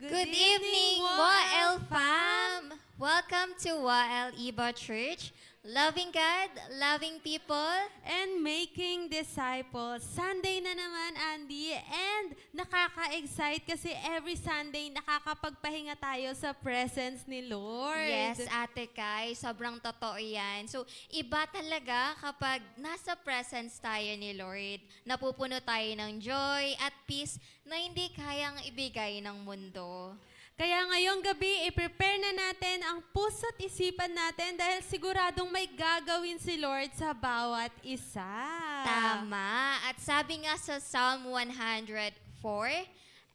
Good evening, Wael fam! Welcome to Wael Iba Church. Loving God, loving people, and making disciples. Sunday na naman, Andy, and nakaka-excite kasi every Sunday nakakapagpahinga tayo sa presence ni Lord. Yes, Ate Kai, sobrang totoo yan. So, iba talaga kapag nasa presence tayo ni Lord. Napupuno tayo ng joy at peace na hindi kayang ibigay ng mundo. Kaya ngayong gabi, i-prepare na natin ang puso't isipan natin dahil siguradong may gagawin si Lord sa bawat isa. Tama. At sabi nga sa Psalm 104,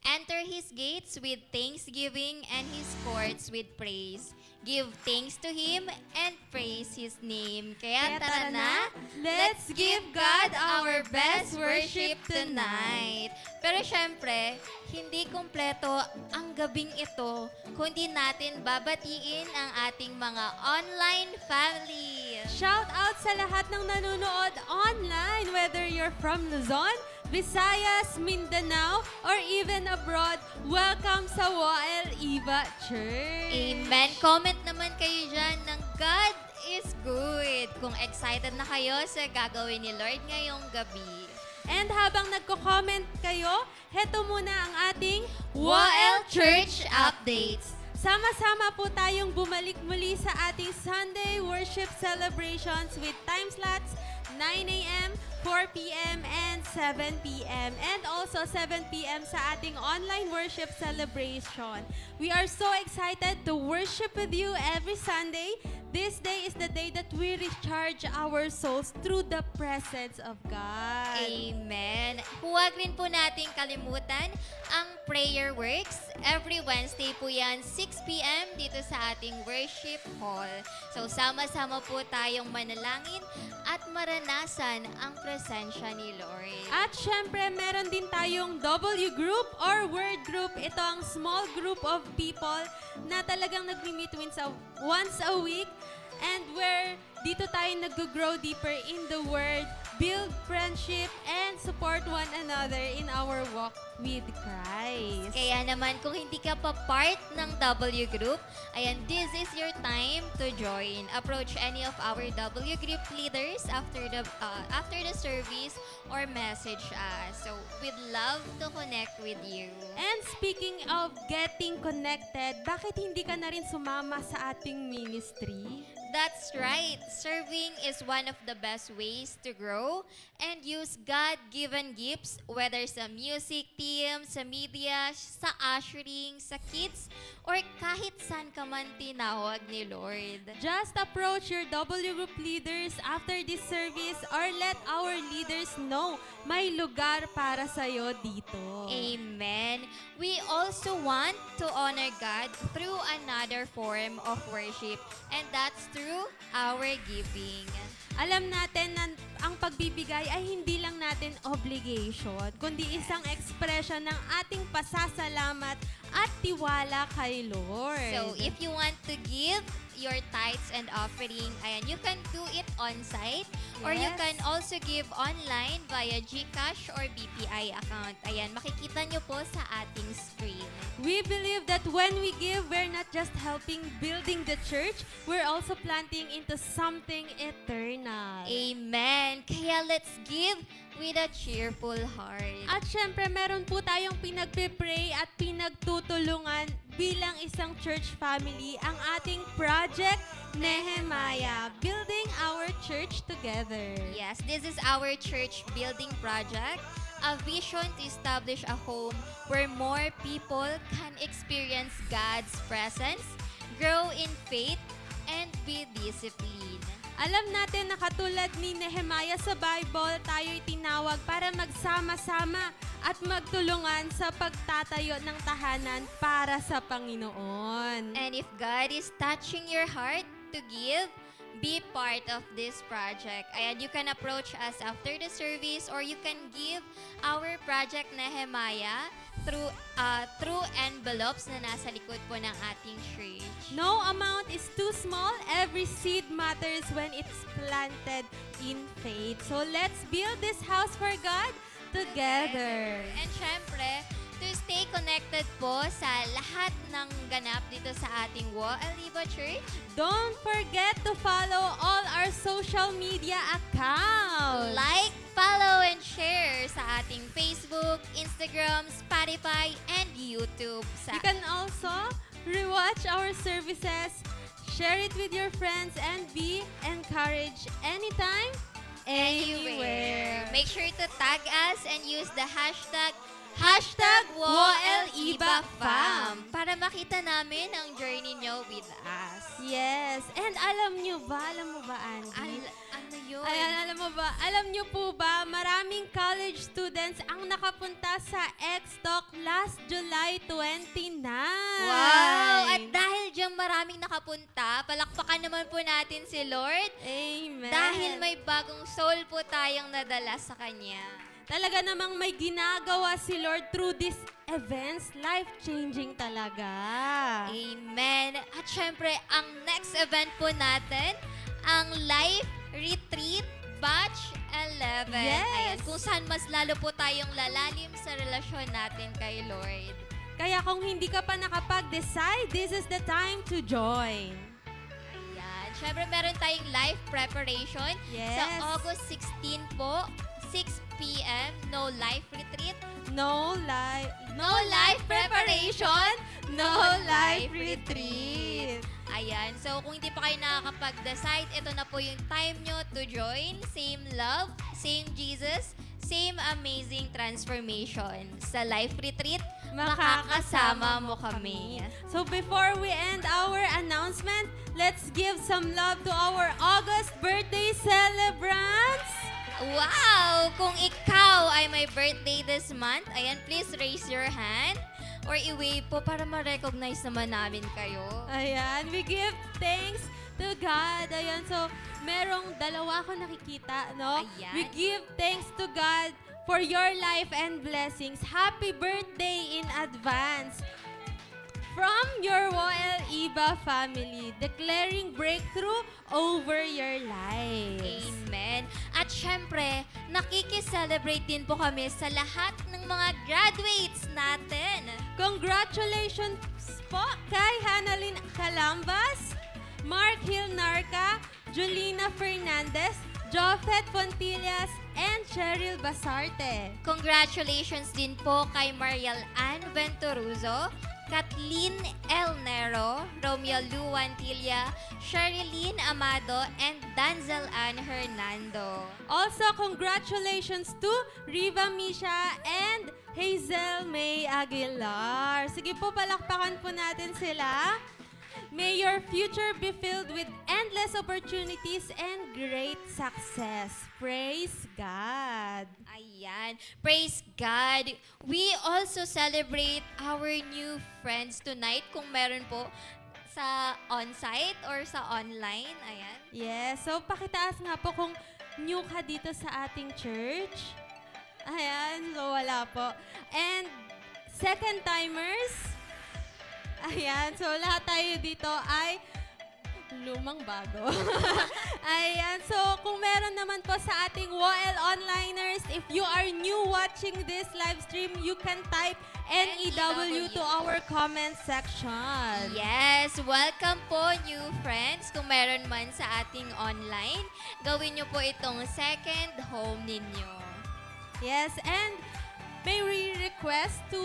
enter His gates with thanksgiving and His courts with praise. Give thanks to Him and praise His name. Kaya tara na, let's give God our best worship tonight. Pero syempre, hindi kumpleto ang gabing ito kung di natin babatiin ang ating mga online family. Shout out sa lahat ng nanonood online, whether you're from Luzon, Visayas, Mindanao, or even abroad. Welcome sa Wael Iba Church. Amen. Comment naman kayo dyan ng God is good. Kung excited na kayo sa gagawin ni Lord ngayong gabi. And habang nagko-comment kayo, heto muna ang ating Wael Church Updates. Sama-sama po tayong bumalik muli sa ating Sunday worship celebrations with time slots 9 a.m., 4 p.m., and 7 p.m. And also 7 p.m. sa ating online worship celebration. We are so excited to worship with you every Sunday. This day is the day that we recharge our souls through the presence of God. Amen. Huwag rin po nating kalimutan ang prayer works. Every Wednesday po yan, 6 p.m. dito sa ating worship hall. So sama-sama po tayong manalangin at maranasan ang presensya ni Lord. At syempre, meron din tayong W group or word group. Ito ang small group of people na talagang nag-meet once a week and where dito tayo nag-grow deeper in the Word, build friendship, and support one another in our walk with Christ. Kaya naman, kung hindi ka pa part ng W Group, ayan, this is your time to join. Approach any of our W Group leaders after the service or message us. So, we'd love to connect with you. And speaking of getting connected, bakit hindi ka na rin sumama sa ating ministry? That's right. Serving is one of the best ways to grow and use God-given gifts, whether sa music team, sa media, sa ushering, sa kids, or kahit saan ka man tinawag ni Lord. Just approach your W group leaders after this service or let our leaders know may lugar para sa'yo dito. Amen. We also want to honor God through another form of worship, and that's through our giving. Alam natin na ang pagbibigay ay hindi lang natin obligation, kundi isang expression ng ating pasasalamat at tiwala kay Lord. So, if you want to give your tithes and offering, ayan, you can do it on-site or you can also give online via GCash or BPI account. Ayan, makikita nyo po sa ating screen. We believe that when we give, we're not just helping building the church, we're also planting into something eternal. Amen. Kaya let's give with a cheerful heart. At syempre, meron po tayong pinagpipray at pinagtutulungan bilang isang church family, ang ating Project Nehemiah, building our church together. Yes, this is our church building project, a vision to establish a home where more people can experience God's presence, grow in faith, and be disciplined. Alam natin na katulad ni Nehemiah sa Bible, tayo'y tinawag para magsama-sama at magtulungan sa pagtatayo ng tahanan para sa Panginoon. And if God is touching your heart to give, be part of this project. Ayan, you can approach us after the service or you can give our Project Nehemiah through envelopes na nasa likod po ng ating church. No amount is too small. Every seed matters when it's planted in faith. So let's build this house for God together. And syempre, to stay connected po sa lahat ng ganap dito sa ating Aliba Church. Don't forget to follow all our social media accounts. Like, follow, and share sa ating Facebook, Instagram, Spotify, and YouTube. You can also rewatch our services, share it with your friends, and be encouraged anytime, anywhere. Make sure to tag us and use the hashtag #WOLIBAFam para makita namin ang journey nyo with us. Yes. And alam mo ba, Andy? Ano yun? Ayan, alam nyo po ba, maraming college students ang nakapunta sa X-Talk last July 29. Wow! At dahil diyang maraming nakapunta, palakpakan naman po natin si Lord. Amen. Dahil may bagong soul po tayong nadala sa Kanya. Talaga namang may ginagawa si Lord through these events. Life-changing talaga. Amen. At syempre, ang next event po natin, ang Life Retreat Batch 11. Yes. Ayan, kung saan mas lalo po tayong lalalim sa relasyon natin kay Lord. Kaya kung hindi ka pa nakapag-decide, this is the time to join. Ayan. Syempre, meron tayong life preparation Yes. sa August 16 po, 6 p.m. No life retreat. No life preparation, no life retreat. Ayan. So, kung hindi pa kayo nakakapag-decide, ito na po yung time nyo to join. Same love, same Jesus, same amazing transformation. Sa life retreat, makakasama mo kami. So before we end our announcement, let's give some love to our August birthday celebrants. Wow! Kung ikaw ay may birthday this month, ayan, please raise your hand or i-wave po para ma-recognize naman namin kayo. Ayan, we give thanks to God. Ayan, so merong dalawa ko nakikita, no? Ayan. We give thanks to God for your life and blessings. Happy birthday in advance. From your Iba family, declaring breakthrough over your life. Amen. At syempre, nakikiselebrate din po kami sa lahat ng mga graduates natin. Congratulations po kay Hanalyn Calambas, Mark Hilnarca, Julina Fernandez, Jofet Fontillas, and Cheryl Basarte. Congratulations din po kay Mariel Ann Venturuzo, Kathleen El Nero, Romeo Luantilla, Sherilyn Amado, and Danzel Ann Hernando. Also, congratulations to Riva Misha and Hazel May Aguilar. Sige po, palakpakan po natin sila. May your future be filled with endless opportunities and great success. Praise God. Ayan. Praise God. We also celebrate our new friends tonight kung meron po sa on-site or sa online. Ayan. Yes, so pakitaas nga po kung new ka dito sa ating church. Ayan, so wala po. And second-timers, ayan, so lahat tayo dito ay lumang bago. Ayan, so kung meron naman po sa ating WOL onliners, if you are new watching this live stream, you can type NEW to our comment section. Yes, welcome po new friends. Kung meron man sa ating online, gawin nyo po itong second home ninyo. Yes, and may we request to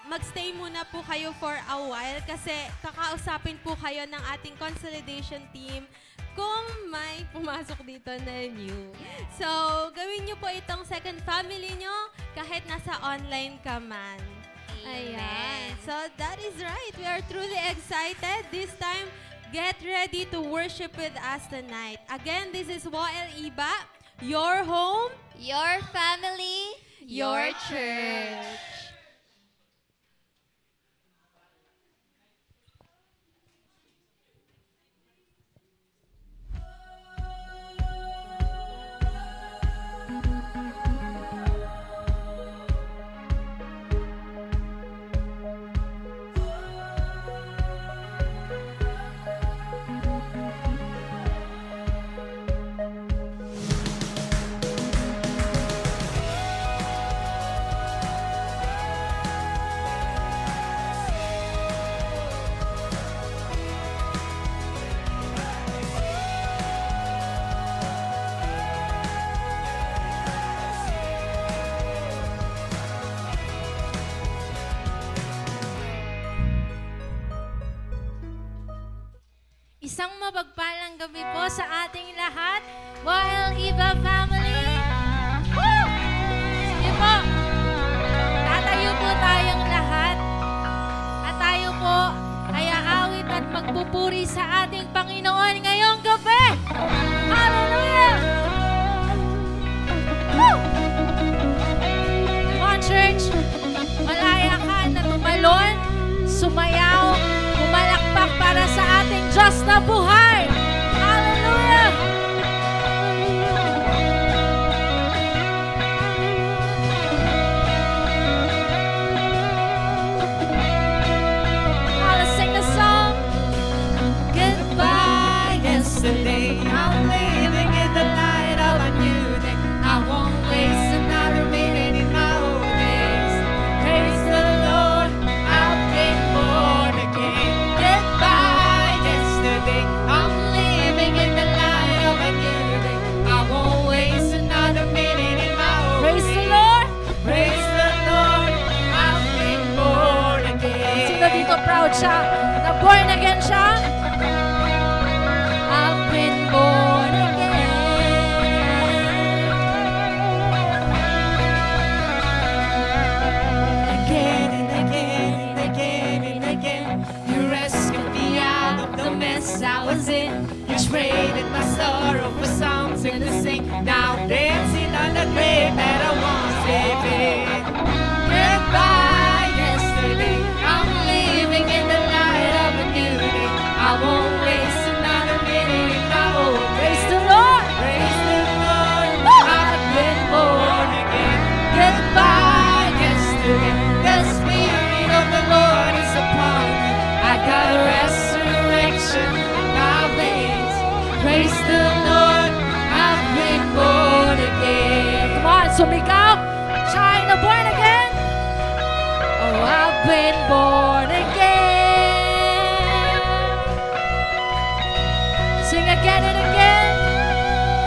magstay muna po kayo for a while kasi kakausapin po kayo ng ating consolidation team kung may pumasok dito na new. So, gawin nyo po itong second family nyo kahit nasa online ka man. Ayan. So, that is right. We are truly excited. This time, get ready to worship with us tonight. Again, this is WOL Iba, your home, Your family, your church. sa ating lahat. While Eva family, woo! Sige po, tatayo po tayong lahat at tayo po ay aawit at magpupuri sa ating Panginoon ngayong gabi. Hallelujah! Woo! Come on, church. Malaya ka na tumalon, sumayaw, pumalakpak para sa ating Diyos na buhay. Hallelujah! Let's sing the song. Goodbye, yesterday. I'm living in the light of a new day. I won't waste another minute in my old days. Praise the Lord, I've been born again. Goodbye, yesterday. I'm living in the light of a new day. I won't waste another minute in my old days. Praise the Lord, praise the Lord, I've been born again. Sino dito proud siya? Na born again siya? I've been born again. Again and again and again and again, you rescued me out of the mess I was in. You traded my sorrow for something to sing. Now I'm dancing on the grave that I once lived in. Goodbye, yesterday. I'm living in the light of a new day. I won't waste another minute in my old days. Praise the Lord, praise the Lord. I've been born again. Goodbye, yesterday. The Spirit of the Lord is upon me. I got a resurrection in my veins. Praise the Lord, I've been born again. Come on, sumigaw. Shine the born again. Oh, I've been born again. Sing again and again.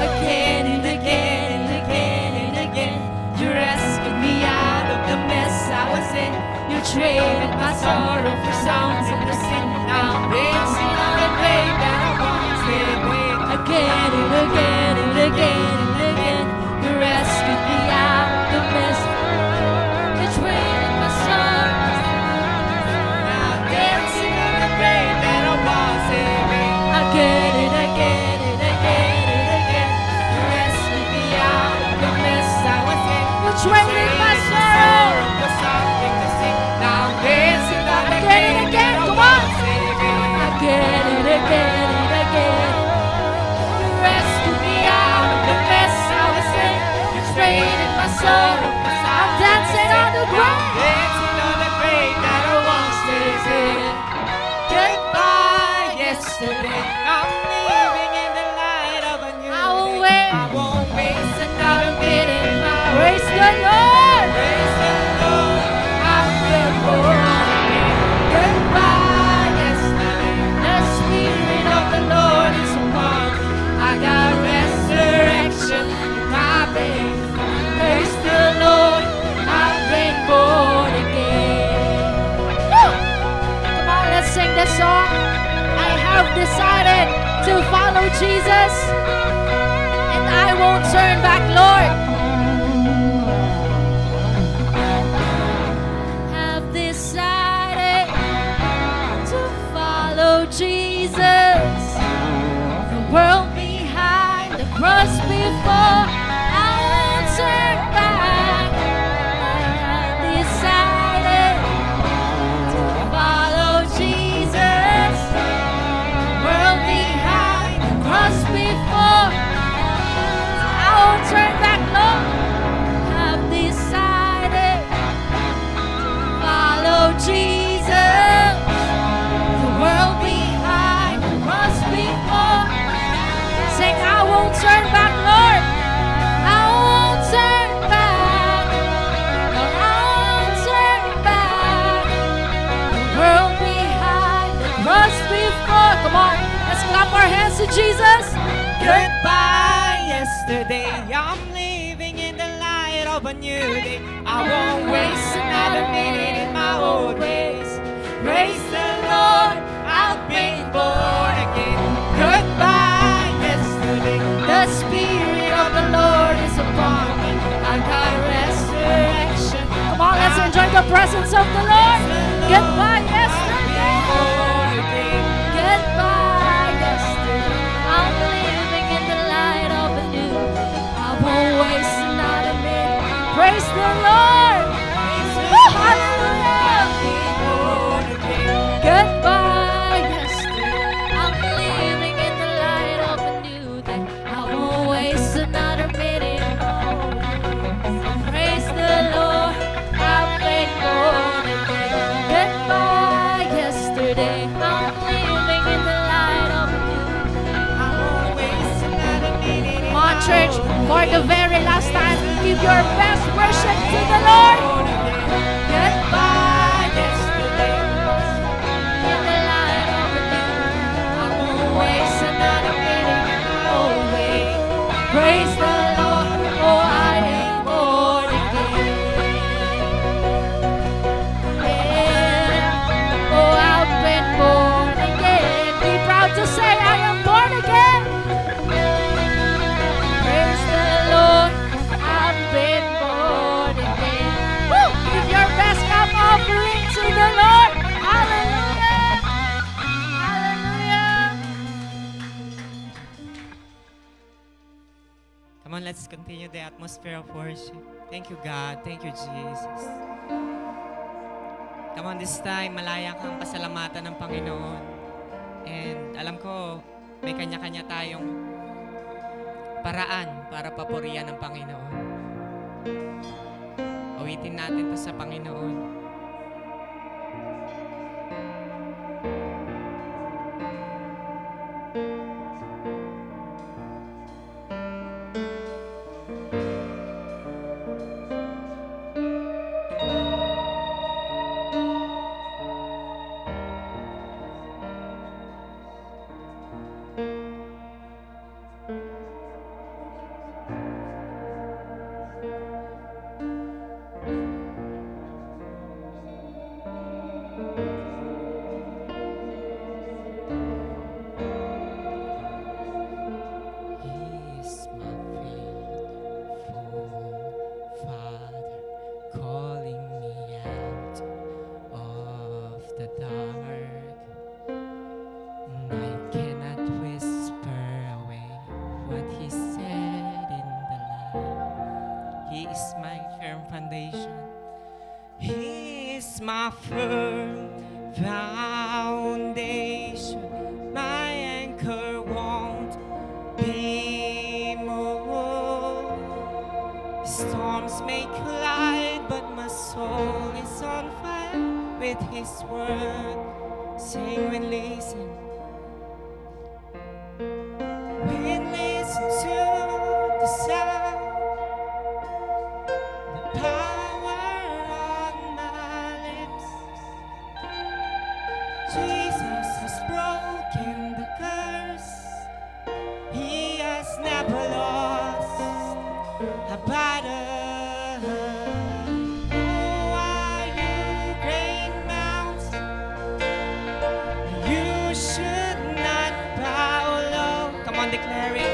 Again and again and again and again. You rescued me out of the mess I was in. You traded my sorrow for something to sing. Now I'm dancing on the grave that I once lived with. Again and again and again and again. You rescued me out of the mess. You traded my sorrow. Now I'm dancing on the grave that I once lived with. Again and again and again and again. You rescued me out of the mess I was in. You traded my sorrow for something to sing. Now I'm dancing on the grave that I once lived with. Again and again and again. You rescued me out of the mess I was in. You traded my sorrow for something. I'm dancing on the grave. Dancing on the grave that I once lived in. Goodbye, yesterday. I'm living in the light of a new day. I won't waste another minute. Praise the Lord. Praise the Lord. I've been born again. Goodbye, yesterday. The Spirit of the Lord is upon me. I got resurrection in my veins. Praise the Lord. I've been born again. Woo! Come on, let's sing this song. I have decided to follow Jesus, and I won't turn back, Lord. Have decided to follow Jesus. The world behind, the cross before. I won't turn back. I have decided to follow Jesus. World behind, the cross before. I won't turn back, Lord. I've decided to follow Jesus. The world behind, the cross before. Sing, I won't turn back, Lord. I won't turn back. No, I won't turn back. The world behind, the cross before. Come on, let's clap our hands to Jesus. Goodbye, yesterday. I'm living in the light of a new day. I won't waste another minute in my old ways. Praise the Lord, I've been born again. Goodbye, yesterday. presence of the Lord. Goodbye yesterday. Goodbye yesterday. I'm living in the light of a new. I've always not a minute. Praise the Lord. Woo, hallelujah. Goodbye yesterday. I'm living in the light of a new day. I won't waste another minute. Praise the Lord. I've been born again. Goodbye yesterday. I'm living in the light of a new day. I won't waste another minute. Come on, church, for the very last time, give your best worship to the Lord. Goodbye yesterday. In the light of a new day. I won't waste another minute. Oh, wait. Praise the Lord. Oh, I am born again. Yeah. Oh, I've been born again. Be proud to say I am born again. Praise the Lord. I've been born again. Woo! Give your best cup offering to the Lord. Hallelujah. Hallelujah. Come on, let's continue the atmosphere of worship. Thank you, God. Thank you, Jesus. Come on, this time, malaya kang pasalamatan ng Panginoon. And alam ko, may kanya-kanya tayong paraan para papurihan ng Panginoon. Awitin natin to sa Panginoon. My firm foundation, my anchor won't be moved. Storms may collide, but my soul is on fire with His word. Sing and listen. We listen to the sound, the power on my lips. Jesus has broken the curse. He has never lost a battle. Who are you, great mountain? You should not bow low. Come on, declare it.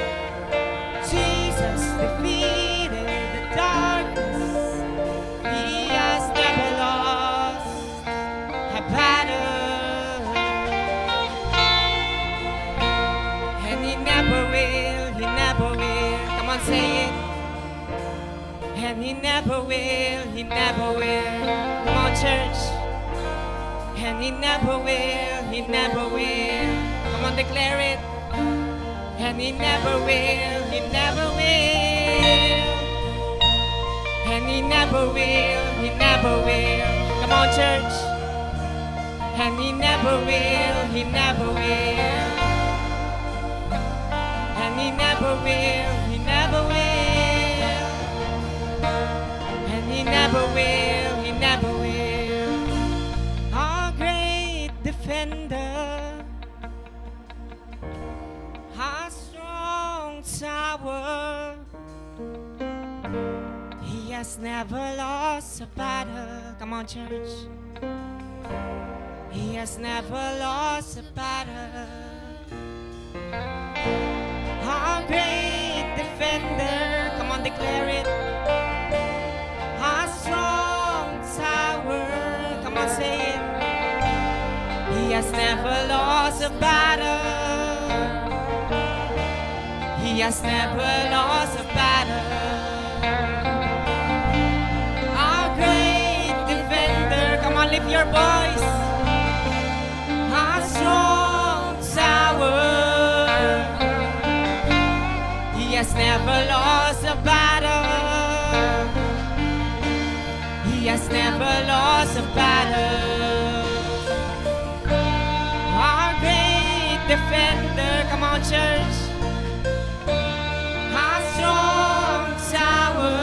Jesus defeated the darkness. He has never lost a battle. And He never will, He never will. Come on, say it. And He never will, He never will. Come on, church. And He never will, He never will. Come on, declare it. And He never will, He never will. And He never will, He never will. Come on, church. And He never will, He never will. And He never will, He never will. And He never will, He never will. Our great defender, our strong tower. He has never lost a battle. Come on, church. He has never lost a battle. Our great defender. Come on, declare it. Our strong tower. a battle. He has never lost a battle. Our great defender, come on, lift your voice. Our strong tower. He has never lost a battle. He has never lost a battle. Our great defender, come on, church. Our strong tower.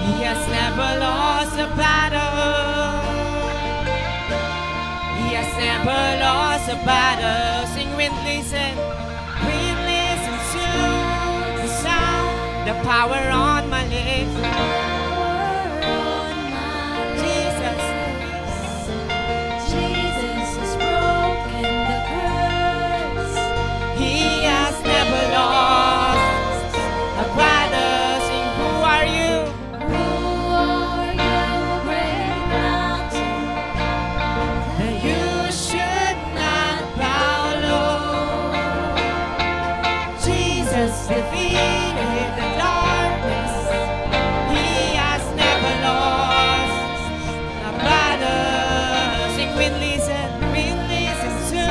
He has never lost a battle. He has never lost a battle. Sing, wind, listen. Wind, listen to the sound, the power on my lips. Jesus. Jesus has broken the curse. He has never lost a battle. Sing, who are you? Who are you, great mountain? That you should not bow low. Jesus defeated the darkness. He has never lost a battle. Sing, wind, listen to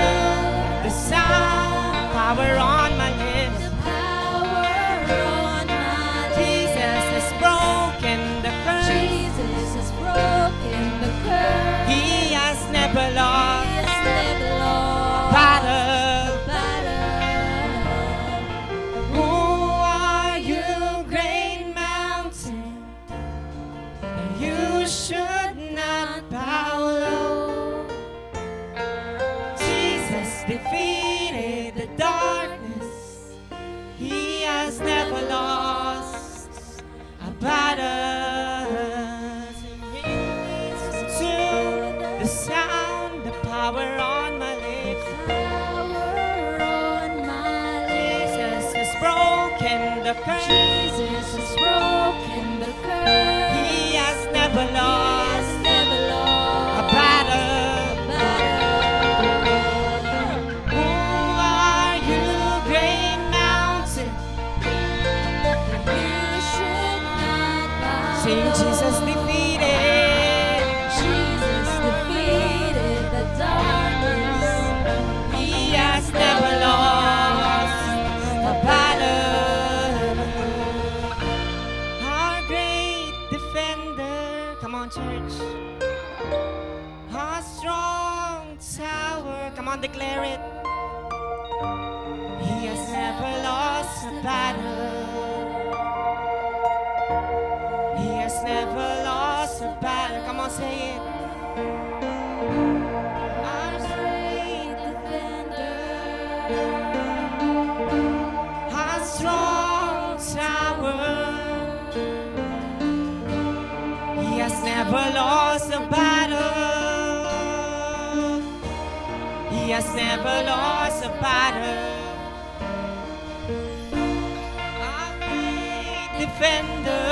the sound, power on my lips. Power on my Jesus has broken the curse. Jesus has broken the curse. He has never lost He has never lost a battle. battle. Who are you, great mountain? You should not bow low. Jesus defeated the darkness. He has never lost a battle. Listen to the sound, the power on my lips. Power on my lips. Jesus has broken the curse. Jesus has broken the curse. He has never He lost has never lost a battle. Who are you, great mountain? You should not bow Sing, Jesus defeated. Jesus defeated the darkness. He has never lost a battle. Our great defender. Come on, church. Our strong tower. Come on, declare it. He has never lost a battle. He has never lost a battle. Come on, say it. Our great defender. Our strong tower. He has never lost a battle. He has never lost a battle. Our great defender.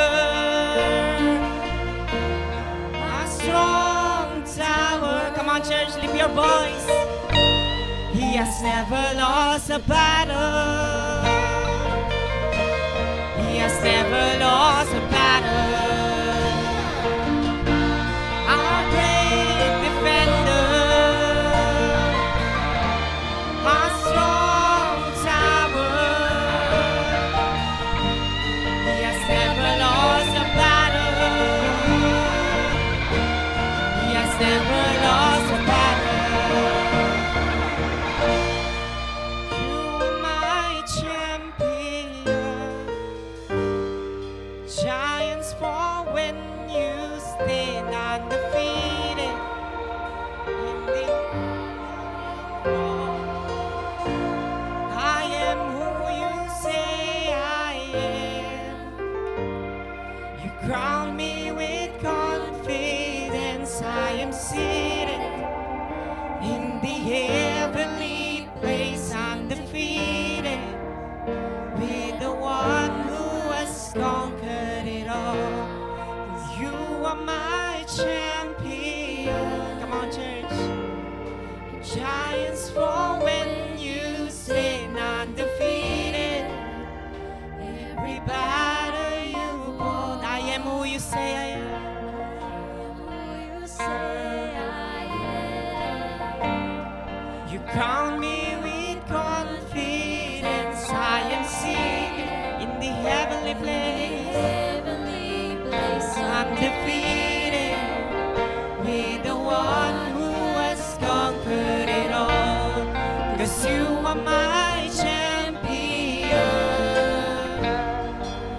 Our strong tower. Come on, church, lift your voice. He has never lost a battle. He has never lost a battle. Our great defender, our strong tower. He has never lost a battle. He has never lost a battle. You are my champion. Giants fall when you stand undefeated. In the I am who you say I am. You crown me with confidence. I am seated in the heavenly place, undefeated, with the one who has conquered it all. You are my champion. Come on, church. Giants fall when you stand undefeated. Every battle you won. I am who you say I am. You crown me with confidence. I am seated in the heavenly place. I'm defeated with the one who has conquered it all. 'Cause you are my champion.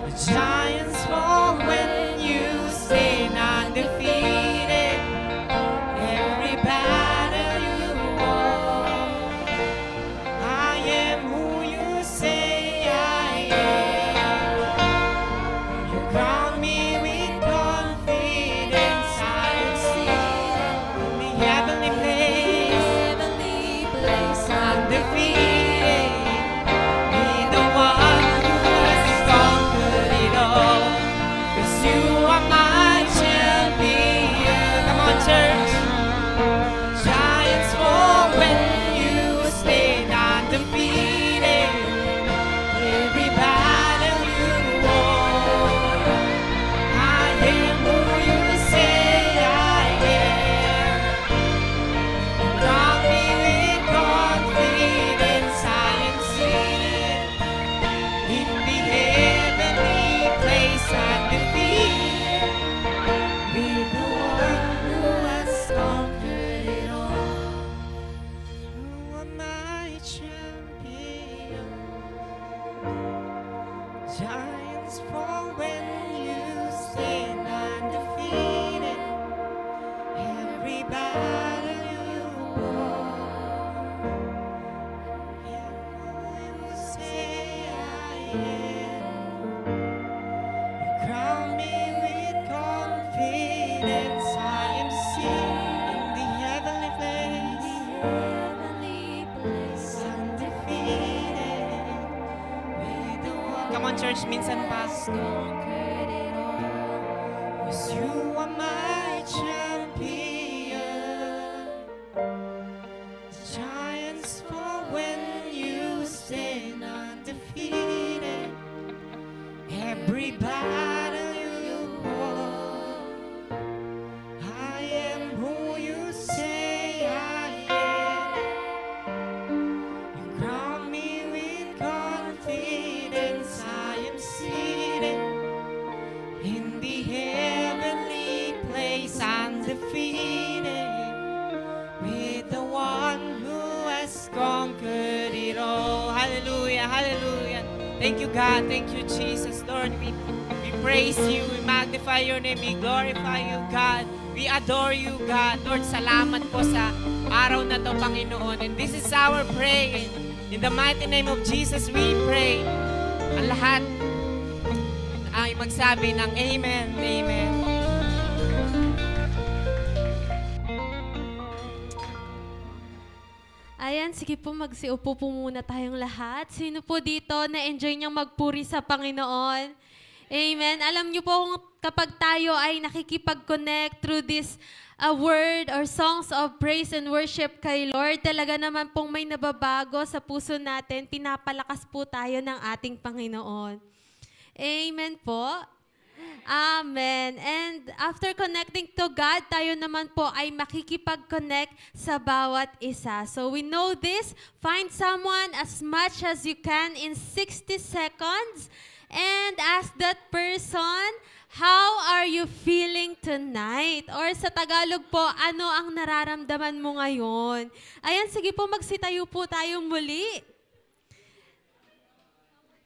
The giants fall when you stand undefeated. Every battle you won. I am who you say I am. You crown me with confidence. I am seated in the heavenly place. Undefeated, be the one who has conquered it all. 'Cause you are my champion. Come on, church. Giants fall when you stand undefeated. Every battle you won. I am who you say I am. You crown me with confidence. I am seated in the heavenly place. Undefeated, with the one who has conquered it all. You are my champion. Giants fall when you stand undefeated. Every battle you won. You say I am. You crown me with confidence. I am seated in the heavenly place. Undefeated with the one. Come on, church, minsan pa. 'Cause you are my champion. Giants fall when you stand undefeated. Every battle you won. I am who you say I am. You crown me with confidence. I am seated in the heavenly place. Undefeated with the one who has conquered it all. Hallelujah, hallelujah. Thank you, God. Thank you, Jesus. Lord, we praise you. We magnify your name. We glorify you, God. We adore you, God. Lord, salamat po sa araw na to, Panginoon. And this is our prayer. In the mighty name of Jesus, we pray. Ang lahat ay magsabi ng Amen. Amen. Ayan, sige po, magsiupo po muna tayong lahat. Sino po dito na-enjoy niyang magpuri sa Panginoon? Amen. Alam niyo po kung kapag tayo ay nakikipag-connect through this word or songs of praise and worship kay Lord, talaga naman pong may nababago sa puso natin. Pinapalakas po tayo ng ating Panginoon. Amen po. Amen. And after connecting to God, tayo naman po ay makikipag-connect sa bawat isa. So we know this, find someone as much as you can in 60 seconds and ask that person, how are you feeling tonight? Or sa Tagalog po, ano ang nararamdaman mo ngayon? Ayan, sige po, magsitayo po tayong muli.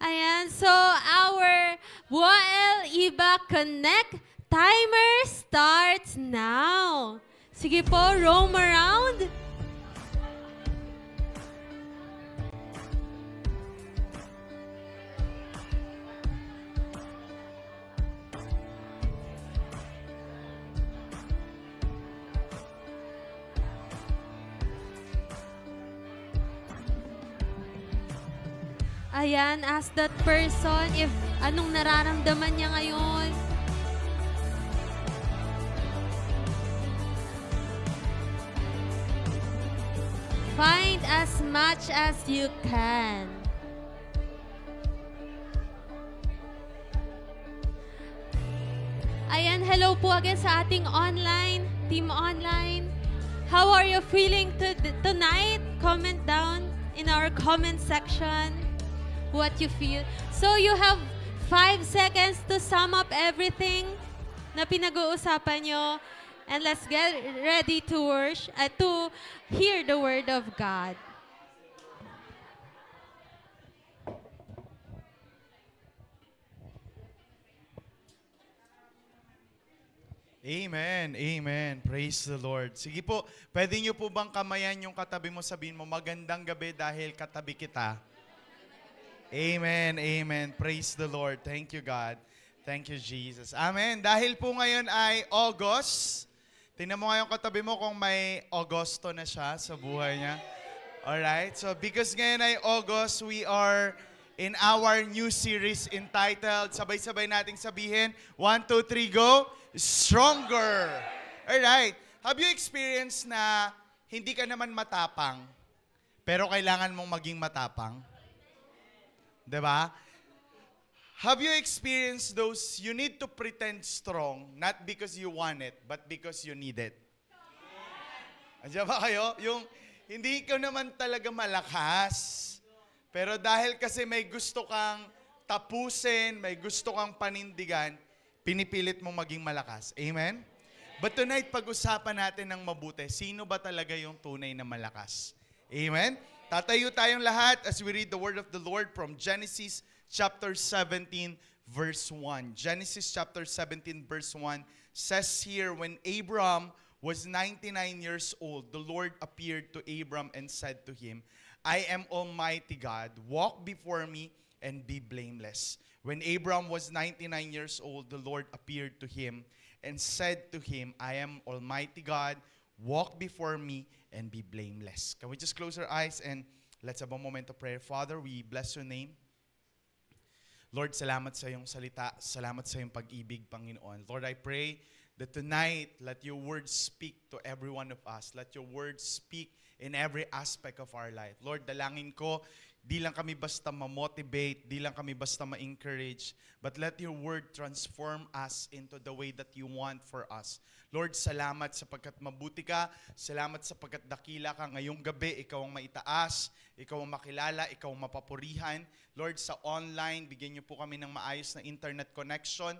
Ayan, so our Woel Iba Connect timer starts now. Sige po, roam around. Ayan, ask that person if anong nararamdaman niya ngayon. Find as much as you can. Ayan, hello po again sa ating online, team online. How are you feeling tonight? Comment down in our comment section what you feel. So you have 5 seconds to sum up everything na pinag-uusapan nyo. And let's get ready to worship, to hear the word of God. Amen. Amen. Praise the Lord. Sige po, pwede nyo po bang kamayan yung katabi mo, sabihin mo, magandang gabi dahil katabi kita. Amen. Amen. Praise the Lord. Thank you, God. Thank you, Jesus. Amen. Dahil po ngayon ay August, tingnan mo ngayon katabi mo kung may Augusto na siya sa buhay niya. Alright? So, because ngayon ay August, we are in our new series entitled, sabay-sabay nating sabihin, 1, 2, 3, go! Stronger! Alright. Have you experienced na hindi ka naman matapang, pero kailangan mong maging matapang? Diba? Have you experienced those, you need to pretend strong, not because you want it, but because you need it? Andiyan ba kayo? Yung hindi ka naman talaga malakas, pero dahil kasi may gusto kang tapusin, may gusto kang panindigan, pinipilit mong maging malakas. Amen? But tonight, pag-usapan natin ng mabuti, sino ba talaga yung tunay na malakas? Amen? Tatayo tayong lahat as we read the word of the Lord from Genesis chapter 17, verse 1. Genesis chapter 17, verse 1 says here, when Abram was 99 years old, the Lord appeared to Abram and said to him, I am Almighty God, walk before me and be blameless. When Abram was 99 years old, the Lord appeared to him and said to him, I am Almighty God, walk before me and be blameless. Can we just close our eyes and let's have a moment of prayer. Father, we bless your name. Lord, salamat sa iyong salita. Salamat sa iyong pag-ibig, Panginoon. Lord, I pray that tonight, let your word speak to every one of us. Let your word speak in every aspect of our life. Lord, dalangin ko, di lang kami basta ma-motivate, di lang kami basta ma-encourage, but let your word transform us into the way that you want for us. Lord, salamat sapagkat mabuti ka, salamat sapagkat dakila ka ngayong gabi, ikaw ang maitaas, ikaw ang makilala, ikaw ang mapapurihan. Lord, sa online, bigyan niyo po kami ng maayos na internet connection.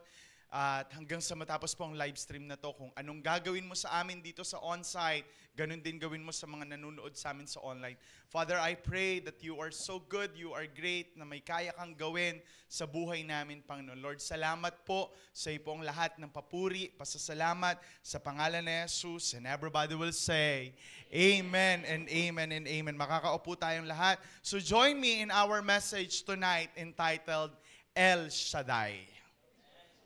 At hanggang sa matapos po ang live stream na to, kung anong gagawin mo sa amin dito sa on-site, ganun din gawin mo sa mga nanonood sa amin sa online. Father, I pray that you are so good, you are great, na may kaya kang gawin sa buhay namin, Panginoon. Lord, salamat po sa iyo pong lahat ng papuri, pasasalamat sa pangalan ni Jesus, and everybody will say, Amen and Amen and Amen. Makakaupo tayong lahat. So join me in our message tonight entitled, El Shaddai.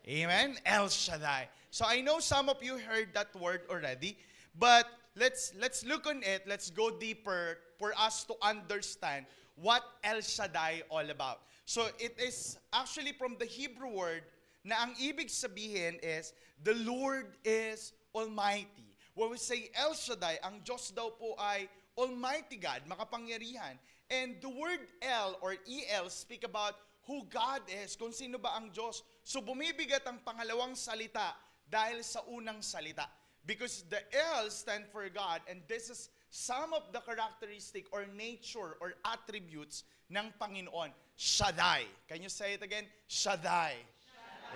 Amen? El Shaddai. So I know some of you heard that word already, but let's look on it. Let's go deeper for us to understand what El Shaddai all about. So it is actually from the Hebrew word na ang ibig sabihin is the Lord is Almighty. When we say El Shaddai, ang Diyos daw po ay Almighty God, makapangyarihan. And the word El or EL speak about who God is, kung sino ba ang Diyos. So bumibigat ang pangalawang salita dahil sa unang salita. Because the L stand for God, and this is some of the characteristic or nature or attributes ng Panginoon. Shaddai. Can you say it again? Shaddai.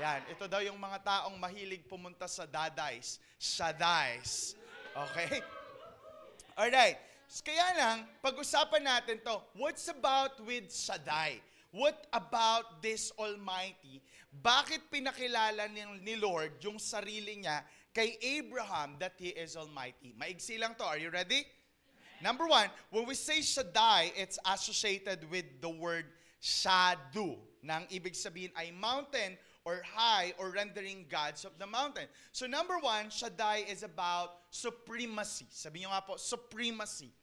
Yan, ito daw yung mga taong mahilig pumunta sa dadays. Shaddais. Okay? Alright. Kaya lang, pag-usapan natin to, what's about with Shaddai? What about this Almighty? Bakit pinakilala ni Lord yung sarili niya kay Abraham that He is Almighty? Maigsi lang to. Are you ready? Number one, when we say Shaddai, it's associated with the word Shadu. Nang ibig sabihin ay mountain or high or rendering gods of the mountain. So number one, Shaddai is about supremacy. Sabi niyo nga po, supremacy.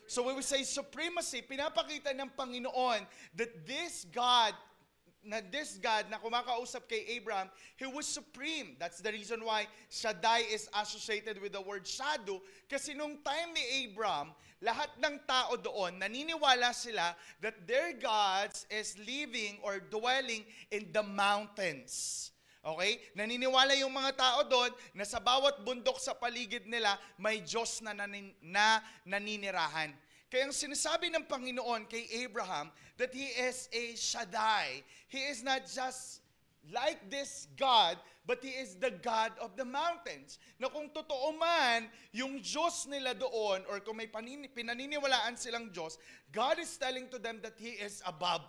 So when we say supremacy, pinapakita ng Panginoon that this God na this God na kumakausap kay Abraham, He was supreme. That's the reason why Shaddai is associated with the word shadow. Kasi nung time ni Abraham, lahat ng tao doon, naniniwala sila that their gods is living or dwelling in the mountains. Okay? Naniniwala yung mga tao doon na sa bawat bundok sa paligid nila, may Diyos na naninirahan. Kaya ang sinasabi ng Panginoon kay Abraham that He is a Shaddai. He is not just like this God, but He is the God of the mountains. Na kung totoo man, yung Diyos nila doon, or kung may pinaniniwalaan silang Diyos, God is telling to them that He is above.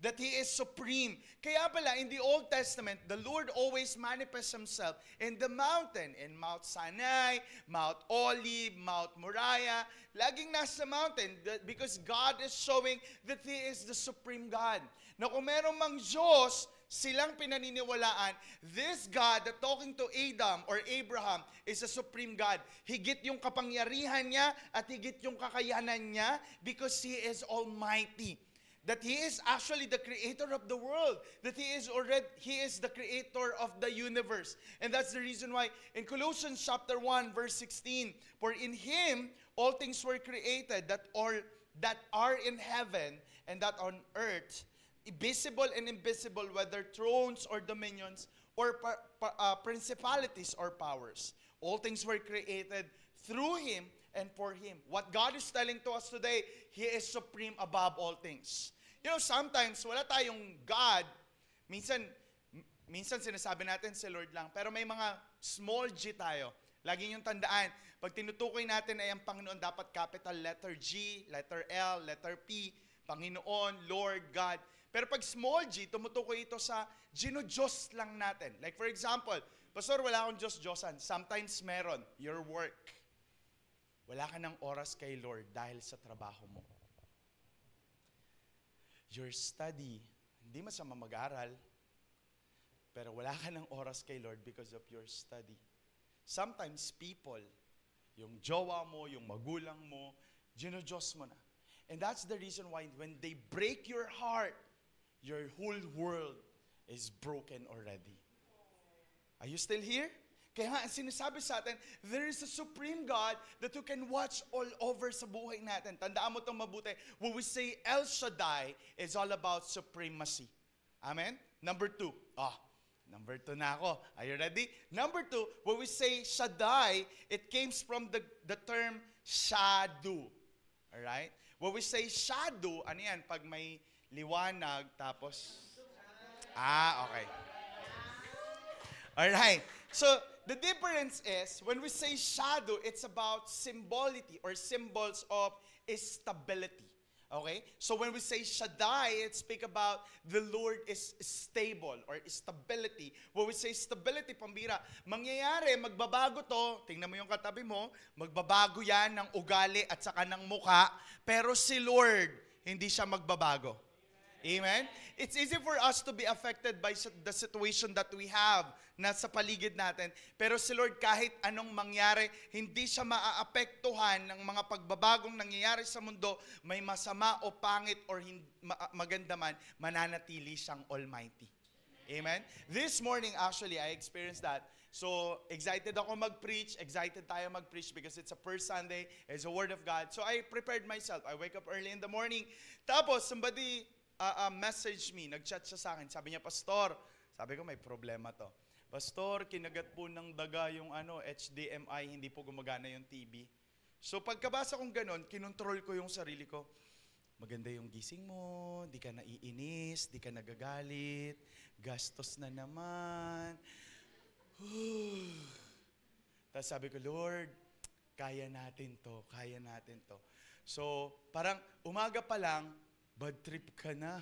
That He is supreme. Kaya pala, in the Old Testament, the Lord always manifests Himself in the mountain. In Mount Sinai, Mount Olive, Mount Moriah. Laging nasa mountain because God is showing that He is the supreme God. Na kung meron mang Diyos, silang pinaniniwalaan, this God that talking to Adam or Abraham is a supreme God. Higit yung kapangyarihan niya at higit yung kakayanan niya because He is almighty. That He is actually the creator of the world. That He is the creator of the universe. And that's the reason why in Colossians chapter 1 verse 16, for in Him all things were created that are in heaven and that on earth, visible and invisible, whether thrones or dominions or principalities or powers. All things were created through Him and for Him. What God is telling to us today, He is supreme above all things. You know, sometimes wala tayong God. Minsan sinasabi natin si Lord lang. Pero may mga small G tayo. Lagi niyong tandaan, pag tinutukoy natin ay ang Panginoon, dapat capital letter G, letter L, letter P, Panginoon, Lord, God. Pero pag small G, tumutukoy ito sa Diyos lang natin. Like for example, Pastor, wala akong Diyos-Diyosan. Sometimes meron, your work. Wala ka ng oras kay Lord dahil sa trabaho mo. Your study, hindi masama mag-aral, pero wala ka ng oras kay Lord because of your study. Sometimes people, yung jowa mo, yung magulang mo, Diyos mo na. And that's the reason why when they break your heart, your whole world is broken already. Are you still here? Kaya nga, sinasabi sa atin, there is a supreme God that you can watch all over sa buhay natin. Tandaan mo itong mabuti. When we say El Shaddai, it's all about supremacy. Amen? Number 2. Number 2 na ako. Are you ready? Number 2, when we say Shaddai, it comes from the term shadow. Alright? When we say shadow, ano yan? Pag may liwanag, tapos... okay. Alright. So, the difference is, when we say shadow, it's about symbolity or symbols of stability. Okay? So, when we say Shaddai, it speak about the Lord is stable or stability. When we say stability, pambira, mangyayari, magbabago to, tingnan mo yung katabi mo, magbabago yan ng ugali at saka ng muka, pero si Lord, hindi siya magbabago. Amen? It's easy for us to be affected by the situation that we have na sa paligid natin. Pero si Lord, kahit anong mangyari, hindi siya maaapektuhan ng mga pagbabagong nangyayari sa mundo, may masama o pangit or maganda man, mananatili siyang Almighty. Amen? This morning, actually, I experienced that. So, excited ako mag-preach. Excited tayo mag-preach because it's a first Sunday. It's a Word of God. So, I prepared myself. I wake up early in the morning. Tapos, somebody message me, nag-chat siya sa akin. Sabi niya, Pastor, sabi ko, may problema to. Pastor, kinagat po ng daga yung HDMI, hindi po gumagana yung TV. So pagkabasa kong ganon, kinontrol ko yung sarili ko. Maganda yung gising mo, di ka naiinis, di ka nagagalit, gastos na naman. Tapos sabi ko, Lord, kaya natin to, kaya natin to. So parang umaga pa lang, bad trip ka na.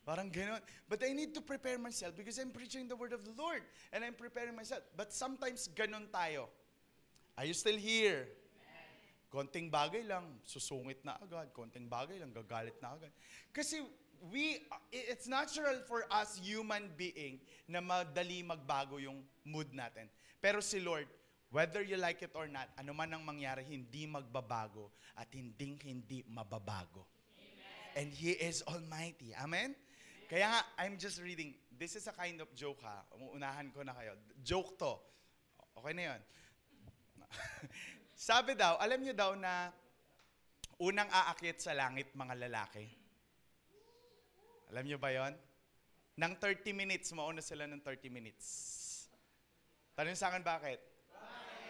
Parang gano'n. But I need to prepare myself because I'm preaching the word of the Lord. And I'm preparing myself. But sometimes gano'n tayo. Are you still here? Konting bagay lang, susungit na agad. Konting bagay lang, gagalit na agad. Kasi it's natural for us human being na madali magbago yung mood natin. Pero si Lord, whether you like it or not, ano man ang mangyari, hindi magbabago at hindi mababago. And He is Almighty. Amen? Kaya nga, I'm just reading. This is a kind of joke ha. Umuunahan ko na kayo. Joke to. Okay na yun. Sabi daw, alam nyo daw na unang aakyat sa langit mga lalaki. Alam nyo ba yon? Nang 30 minutes, mauna sila ng 30 minutes. Tanong sa akin bakit?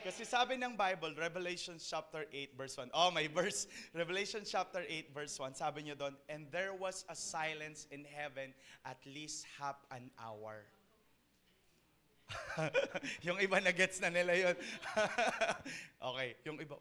Kasi sabi ng Bible, Revelation chapter 8 verse 1. Oh, may verse. Revelation chapter 8 verse 1. Sabi niyo doon, and there was a silence in heaven at least half an hour. Yung iba na-gets na nila yun. Okay, yung iba,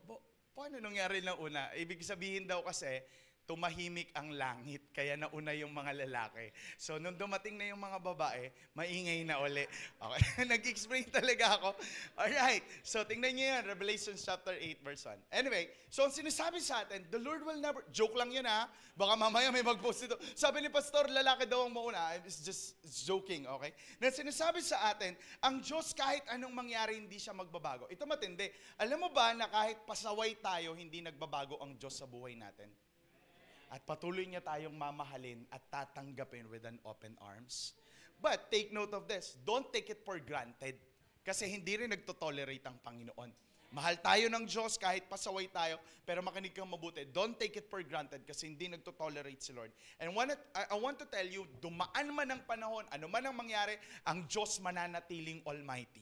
paano nangyari ng una? Ibig sabihin daw kasi, tumahimik ang langit, kaya nauna yung mga lalaki. So, nung dumating na yung mga babae, maingay na uli. Okay, nag-explain talaga ako. Alright, so tingnan niyo yan, Revelation chapter 8, verse 1. Anyway, so ang sinasabi sa atin, the Lord will never, joke lang yun ha, baka mamaya may mag-post ito. Sabi ni Pastor, lalaki daw ang mauna. It's just joking, okay? Na sinasabi sa atin, ang Diyos kahit anong mangyari, hindi siya magbabago. Ito matindi. Alam mo ba na kahit pasaway tayo, hindi nagbabago ang Diyos sa buhay natin? At patuloy niya tayong mamahalin at tatanggapin with an open arms. But take note of this, don't take it for granted. Kasi hindi rin nagtotolerate ang Panginoon. Mahal tayo ng Diyos kahit pasaway tayo, pero makinig kang mabuti. Don't take it for granted kasi hindi nagtotolerate si Lord. And I want to tell you, dumaan man ang panahon, ano man ang mangyari, ang Diyos mananatiling Almighty.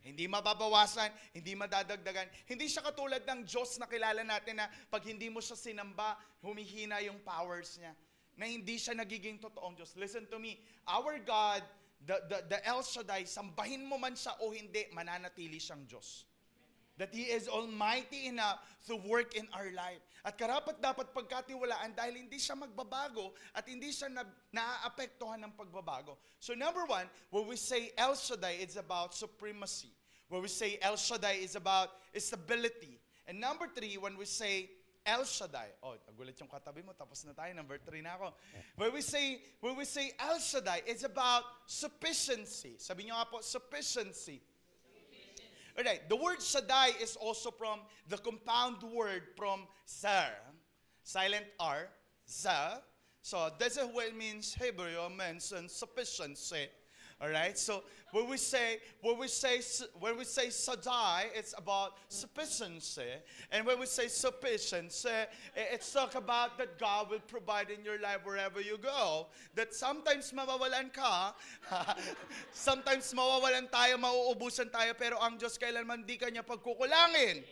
Hindi mababawasan, hindi madadagdagan. Hindi siya katulad ng Diyos na kilala natin na pag hindi mo siya sinamba, humihina yung powers niya. Na hindi siya nagiging totoong Diyos. Listen to me, our God, the El Shaddai, sambahin mo man siya o hindi, mananatili siyang Diyos. That He is almighty enough to work in our life. At karapat dapat pagkatiwalaan dahil hindi siya magbabago at hindi siya naaapektuhan ng pagbabago. So number one, when we say El Shaddai, it's about supremacy. When we say El Shaddai, it's about stability. And number three, when we say El Shaddai, oh, nagulat yung katabi mo, tapos na tayo, number 3 na ako. When we say El Shaddai, it's about sufficiency. Sabi niyo nga po, sufficiency. Alright, the word Shaddai is also from the compound word from Zar. Silent R, Zar. So that's what it means Hebrew means sufficiency. Alright, so when we say Shaddai, it's about sufficiency. And when we say sufficiency, it's talk about that God will provide in your life wherever you go. That sometimes mawawalan ka, sometimes mawawalan tayo, mauubusan tayo, pero ang Diyos kailanman di kanya pagkukulangin.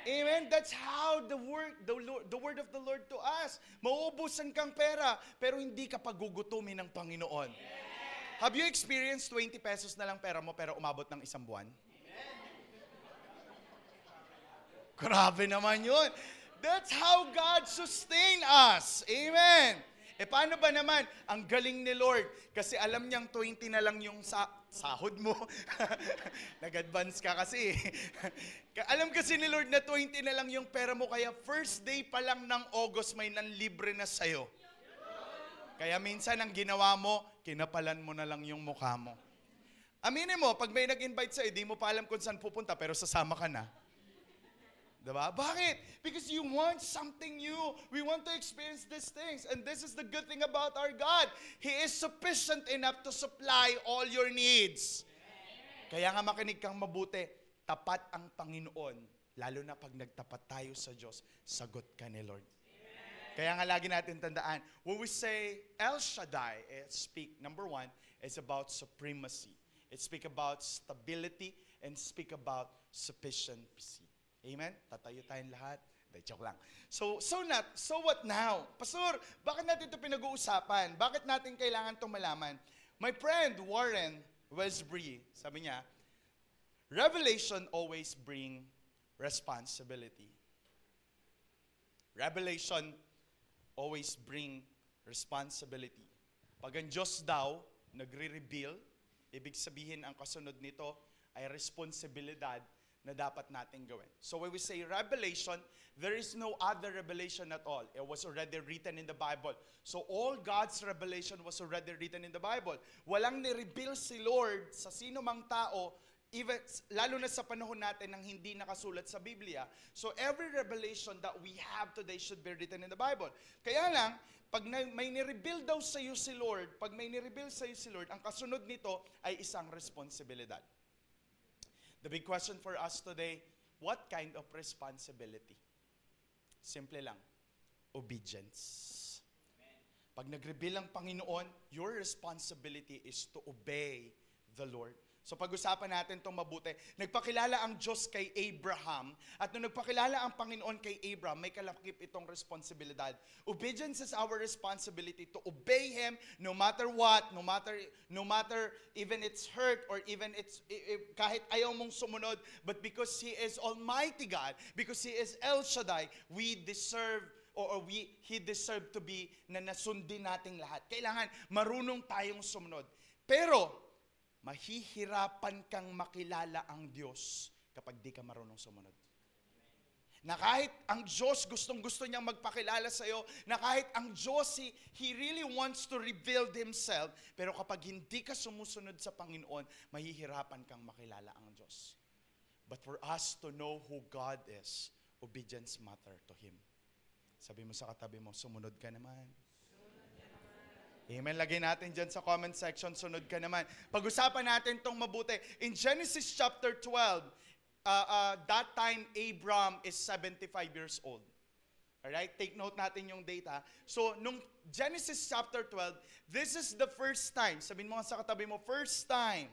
Amen. That's how the word of the Lord to us. Mauubusan kang pera, pero hindi ka pagugutumin ng Panginoon. Have you experienced 20 pesos na lang pera mo pero umabot ng 1 buwan? Grabe naman yun. That's how God sustain us. Amen. E paano ba naman? Ang galing ni Lord. Kasi alam niyang 20 na lang yung sahod mo. Nag-advance ka kasi. Alam kasi ni Lord na 20 na lang yung pera mo. Kaya first day pa lang ng August may nanlibre na sa'yo. Kaya minsan ang ginawa mo, kinapalan mo na lang yung mukha mo. Aminin mo, pag may nag-invite sa'yo, di mo pa alam kung saan pupunta, pero sasama ka na. Diba? Bakit? Because you want something new. We want to experience these things. And this is the good thing about our God. He is sufficient enough to supply all your needs. Kaya nga makinig kang mabuti, tapat ang Panginoon. Lalo na pag nagtapat tayo sa Diyos, sagot ka ni Lord. Kaya nga lagi natin tandaan, when we say El Shaddai, number 1, it's about supremacy. It speak about stability and speak about sufficiency. Amen? Tatayo tayong lahat. Joke lang. So what now? Pastor, bakit natin ito pinag-uusapan? Bakit natin kailangan itong malaman? My friend Warren Westbury, sabi niya, revelation always bring responsibility. Revelation always bring responsibility. Pag ang Diyos daw nagre-reveal, ibig sabihin ang kasunod nito ay responsibilidad na dapat natin gawin. So when we say revelation, there is no other revelation at all. It was already written in the Bible. So all God's revelation was already written in the Bible. Walang ni-reveal si Lord sa sino mang tao even lalo na sa panahon natin nang hindi nakasulat sa Biblia. So every revelation that we have today should be written in the Bible. Kaya lang, pag may nireveal daw sa iyo si Lord, ang kasunod nito ay isang responsibilidad. The big question for us today, what kind of responsibility? Simple lang, obedience. Pag nag-reveal ang Panginoon, your responsibility is to obey the Lord. So pag-usapan natin itong mabuti. Nagpakilala ang Diyos kay Abraham, at nung nagpakilala ang Panginoon kay Abraham, may kalakip itong responsibilidad. Obedience is our responsibility to obey Him no matter what, no matter even it's hurt or even kahit ayaw mong sumunod, but because He is Almighty God, because He is El Shaddai, we deserve He deserved to be na nasundin nating lahat. Kailangan marunong tayong sumunod. Pero, mahihirapan kang makilala ang Diyos kapag di ka marunong sumunod. Na kahit ang Diyos gustong-gusto niyang magpakilala sa iyo, na kahit ang Diyos, He really wants to reveal Himself, pero kapag hindi ka sumusunod sa Panginoon, mahihirapan kang makilala ang Diyos. But for us to know who God is, obedience matter to Him. Sabi mo sa katabi mo, sumunod ka naman. Amen. Lagay natin dyan sa comment section, sunod ka naman. Pag-usapan natin itong mabuti. In Genesis chapter 12, that time Abram is 75 years old. Alright? Take note natin yung data. So, nung Genesis chapter 12, this is the first time. Sabihin mo nga sa katabi mo, first time.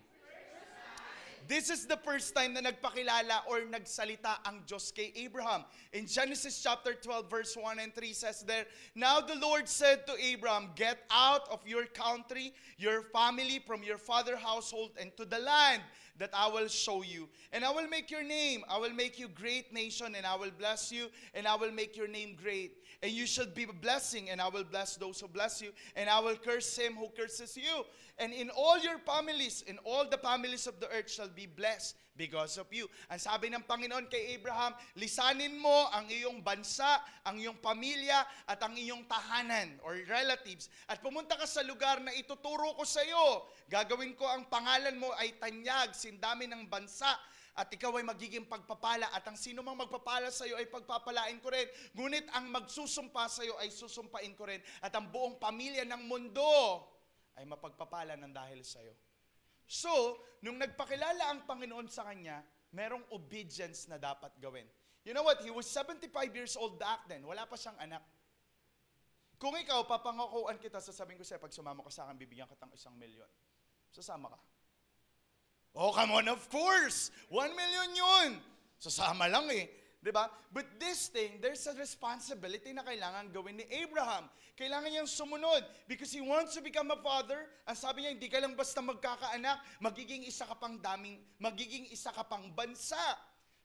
This is the first time na nagpakilala or nagsalita ang Diyos kay Abraham. In Genesis chapter 12 verse 1 and 3 says there, Now the Lord said to Abraham, Get out of your country, your family, from your father's household, and to the land that I will show you. And I will make your name, I will make you great nation, and I will bless you, and I will make your name great. And you shall be a blessing, and I will bless those who bless you, and I will curse him who curses you. And in all your families, in all the families of the earth shall be blessed because of you. Ang sabi ng Panginoon kay Abraham, lisanin mo ang iyong bansa, ang iyong pamilya, at ang iyong tahanan or relatives. At pumunta ka sa lugar na ituturo ko sa iyo. Gagawin ko ang pangalan mo ay tanyag, sindami ng bansa. At ikaw ay magiging pagpapala, at ang sino mang magpapala sa iyo ay pagpapalain ko rin. Ngunit ang magsusumpa sa iyo ay susumpain ko rin. At ang buong pamilya ng mundo ay mapagpapala ng dahil sa iyo. So, nung nagpakilala ang Panginoon sa kanya, merong obedience na dapat gawin. You know what? He was 75 years old back then. Wala pa siyang anak. Kung ikaw, papangakuan kita, sasabihin ko sa'yo, pag sumama ka sa akin, bibigyan ka ng 1 milyon. Sasama ka. Oh, come on, of course! 1 million yun! Sasama lang eh. Diba? But this thing, there's a responsibility na kailangan gawin ni Abraham. Kailangan niyang sumunod because he wants to become a father. Ang sabi niya, hindi ka lang basta magkakaanak, magiging isa ka pang bansa.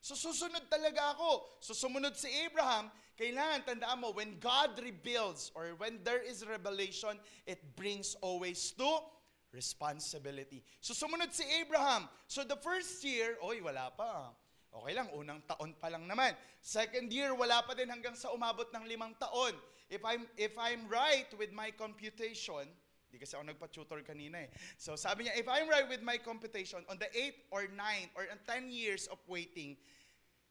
So susunod talaga ako. So sumunod si Abraham. Kailangan, tandaan mo, when God reveals or when there is revelation, it brings always to responsibility. So sumunod si Abraham. So the first year, wala pa. Okay lang, unang taon pa lang naman. Second year, wala pa din hanggang sa umabot ng 5 taon. If I'm right with my computation, di kasi ako nagpa-tutor kanina eh. So sabi niya, if I'm right with my computation, on the 8 or 9 or 10 years of waiting,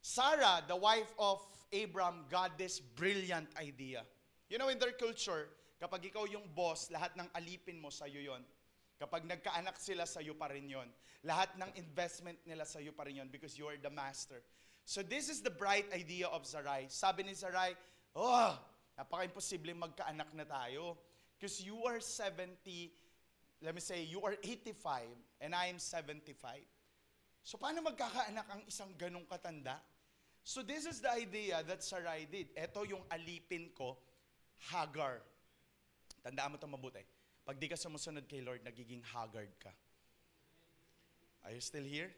Sarah, the wife of Abram, got this brilliant idea. You know, in their culture, kapag ikaw yung boss, lahat ng alipin mo sa'yo yon. Kapag nagkaanak sila, sa'yo pa rin yun. Lahat ng investment nila sa'yo pa rin yun because you are the master. So this is the bright idea of Sarai. Sabi ni Sarai, napaka-imposible magkaanak na tayo. Because you are 70, let me say, you are 85 and I am 75. So paano magkakaanak ang isang ganong katanda? So this is the idea that Sarai did. Ito yung alipin ko, Hagar. Tandaan mo ito mabuti. Pag di ka sumusunod kay Lord, nagiging haggard ka. Are you still here?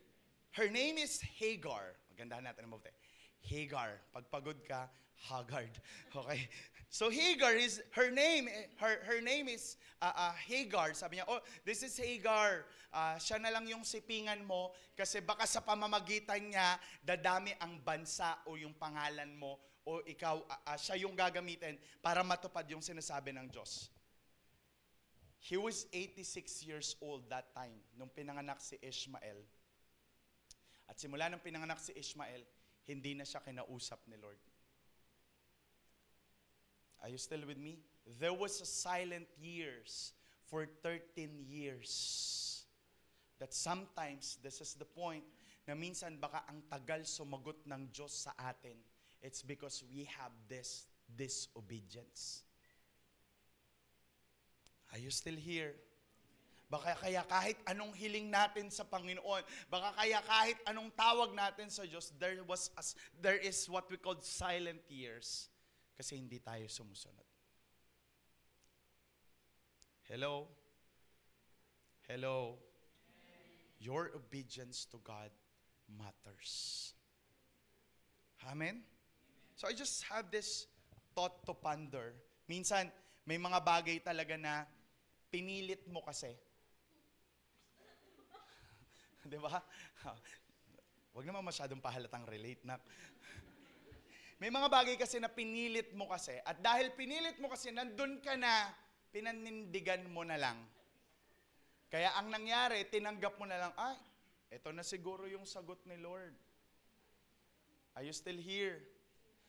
Her name is Hagar. Magandahan natin ang mabuti. Hagar. Pag pagod ka, haggard. Okay? So Hagar is, her name is Hagar. Sabi niya, this is Hagar. Siya na lang yung sipingan mo kasi baka sa pamamagitan niya, dadami ang bansa o yung pangalan mo o ikaw, siya yung gagamitin para matupad yung sinasabi ng Diyos. He was 86 years old that time nung pinanganak si Ishmael. At simula nang pinanganak si Ishmael, hindi na siya kinausap ni Lord. Are you still with me? There was a silent years for 13 years. That sometimes, this is the point, na minsan baka ang tagal sumagot ng Diyos sa atin. It's because we have this disobedience. Are you still here? Baka kaya kahit anong hiling natin sa Panginoon, baka kaya kahit anong tawag natin sa Diyos, there is what we call silent years. Kasi hindi tayo sumusunod. Hello? Hello? Your obedience to God matters. Amen? So I just have this thought to ponder. Minsan, may mga bagay talaga na pinilit mo kasi. Di ba? Huwag naman masyadong pahalatang relate na. May mga bagay kasi na pinilit mo kasi. At dahil pinilit mo kasi, nandun ka na, pinanindigan mo na lang. Kaya ang nangyari, tinanggap mo na lang, ay, ito na siguro yung sagot ni Lord. Are you still here?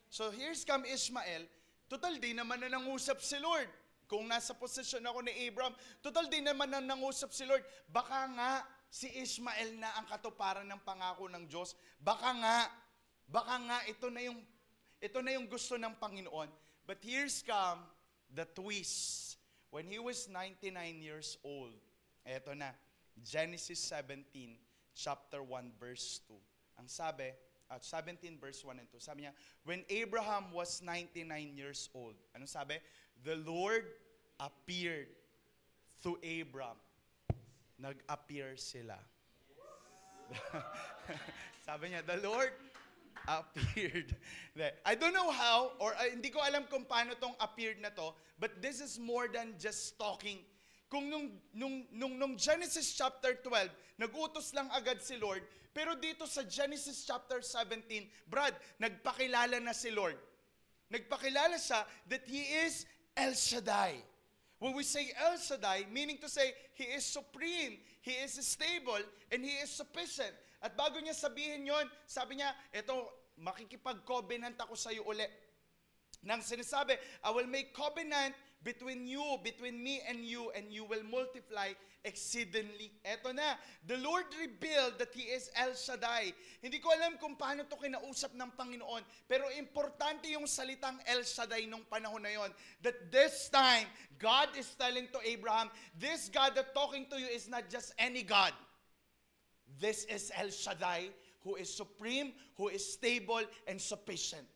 So here's come Ishmael. Total di naman na nangusap si Lord. Kung nasa posisyon ako ni Abraham, total di naman na nangusap si Lord. Baka nga si Ishmael na ang katuparan ng pangako ng Diyos. Baka nga ito na yung gusto ng Panginoon. But here's come the twist. When he was 99 years old, eto na, Genesis 17, chapter 1, verse 2. Ang sabi, 17 verse 1 and 2. Sabi niya, when Abraham was 99 years old, anong sabi? The Lord appeared to Abraham. Nag-appear sila. Sabi niya, the Lord appeared. I don't know how, or hindi ko alam kung paano tong appeared na to, but this is more than just talking. Kung nung Genesis chapter 12, nag-utos lang agad si Lord, pero dito sa Genesis chapter 17, Brad, nagpakilala na si Lord. Nagpakilala siya that He is El Shaddai. When we say El Shaddai, meaning to say, He is supreme, He is stable, and He is sufficient. At bago niya sabihin yon, sabi niya, eto, makikipag-covenant ako sa iyo uli. Nang sinasabi, I will make covenant between me and you will multiply exceedingly. Eto na, the Lord revealed that He is El Shaddai. Hindi ko alam kung paano to kinausap ng Panginoon, pero importante yung salitang El Shaddai nung panahon na yon. That this time, God is telling to Abraham, this God that talking to you is not just any God. This is El Shaddai, who is supreme, who is stable, and sufficient.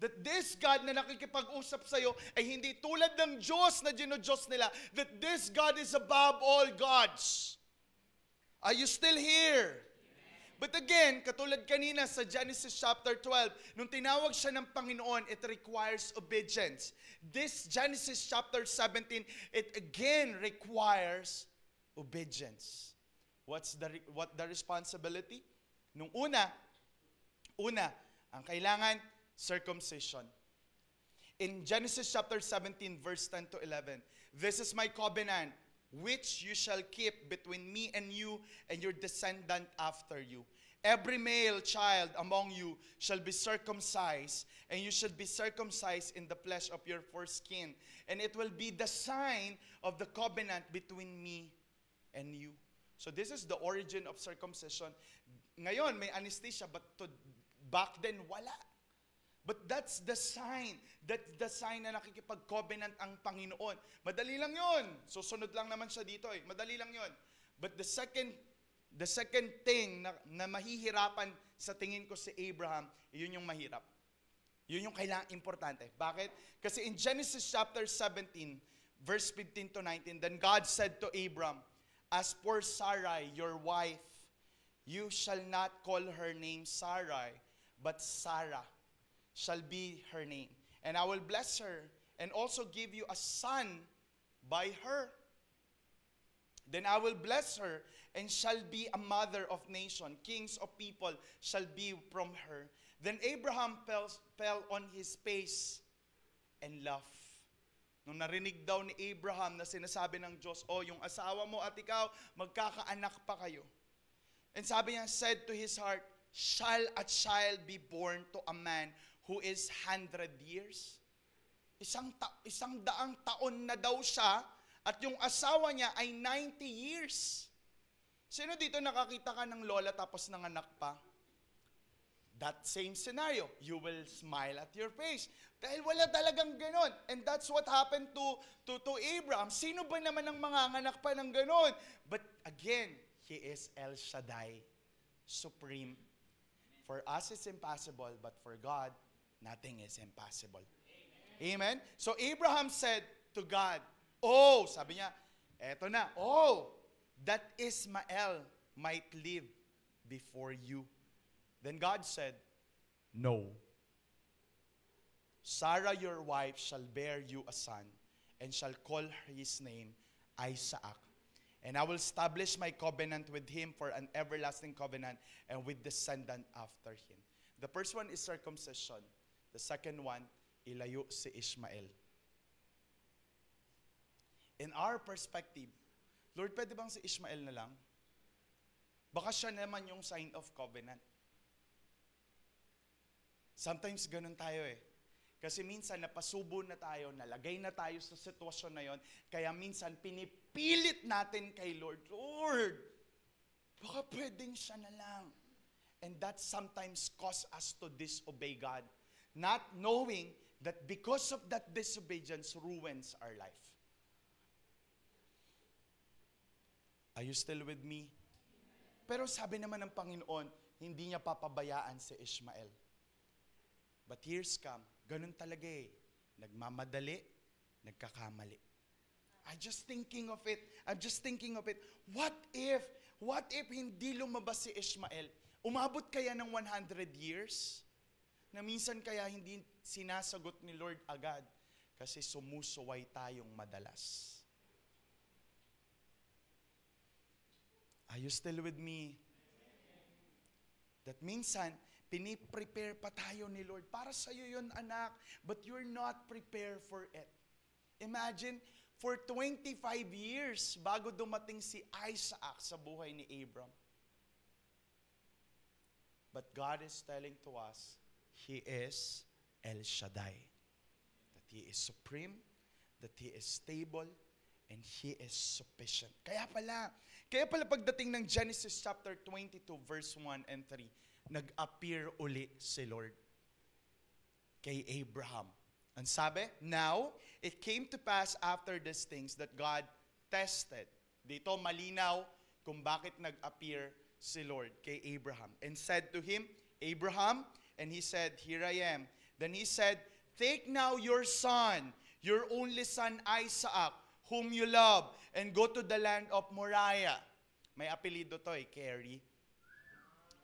That this God na nakikipag-usap sa iyo ay hindi tulad ng Diyos na Diyos nila. That this God is above all gods. Are you still here? But again, katulad kanina sa Genesis chapter 12, nung tinawag siya ng Panginoon, it requires obedience. This Genesis chapter 17, it again requires obedience. What the responsibility? Nung una, ang kailangan, circumcision. In Genesis chapter 17, verse 10 to 11, this is my covenant, which you shall keep between me and you and your descendant after you. Every male child among you shall be circumcised, and you shall be circumcised in the flesh of your foreskin. And it will be the sign of the covenant between me and you. So this is the origin of circumcision. Ngayon, may anesthesia, but back then, wala. But that's the sign. That's the sign na nakikipag-covenant ang Panginoon. Madali lang yon. Susunod lang naman siya dito eh. Madali lang yon. But the second thing na mahihirapan sa tingin ko si Abraham, yun yung mahirap. Yun yung kailangang importante. Bakit? Kasi in Genesis chapter 17, verse 15 to 19, then God said to Abraham, as for Sarai, your wife, you shall not call her name Sarai, but Sarah shall be her name. And I will bless her and also give you a son by her. Then I will bless her and shall be a mother of nation. Kings of people shall be from her. Then Abraham fell on his face and laughed. Nung narinig daw ni Abraham na sinasabi ng Diyos, yung asawa mo at ikaw, magkakaanak pa kayo. And sabi niya, said to his heart, shall a child be born to a man who is 100 years? Isang daang taon na daw siya at yung asawa niya ay 90 years. Sino dito nakakita ka ng lola tapos nanganak pa? That same scenario, you will smile at your face. Dahil wala talagang ganon. And that's what happened to Abraham. Sino ba naman ang manganganak pa ng ganon? But again, He is El Shaddai, supreme. For us, it's impossible, but for God, nothing is impossible. Amen? So Abraham said to God, oh, sabi niya, eto na, oh, that Ismael might live before you. Then God said, no. Sarah, your wife, shall bear you a son, and shall call his name Isaac. And I will establish my covenant with him for an everlasting covenant, and with descendant after him. The first one is circumcision. The second one, ilayo si Ishmael. In our perspective, Lord, pwede bang si Ishmael na lang? Baka siya naman yung sign of covenant. Sometimes ganun tayo eh. Kasi minsan napasubo na tayo, nalagay na tayo sa sitwasyon na yon, kaya minsan pinipilit natin kay Lord, Lord, baka pwedeng siya na lang. And that sometimes cause us to disobey God, not knowing that because of that disobedience ruins our life. Are you still with me? Pero sabi naman ng Panginoon, hindi niya papabayaan si Ishmael. But years come, ganun talaga eh. Nagmamadali, nagkakamali. I'm just thinking of it. What if hindi lumabas si Ishmael? Umabot kaya ng 100 years? Na minsan kaya hindi sinasagot ni Lord agad kasi sumusuway tayong madalas. Are you still with me? That minsan, piniprepare pa tayo ni Lord. Para sa'yo yun, anak. But you're not prepared for it. Imagine, for 25 years, bago dumating si Isaac sa buhay ni Abram. But God is telling to us, He is El Shaddai. That He is supreme, that He is stable, and He is sufficient. Kaya pala pagdating ng Genesis chapter 22, verse 1 and 3, nag-appear uli si Lord kay Abraham. Ang sabi, now, it came to pass after these things that God tested. Dito malinaw kung bakit nag-appear si Lord kay Abraham. And said to him, Abraham, and he said, here I am. Then he said, take now your son, your only son Isaac, whom you love, and go to the land of Moriah. May apelido to eh, Carrie.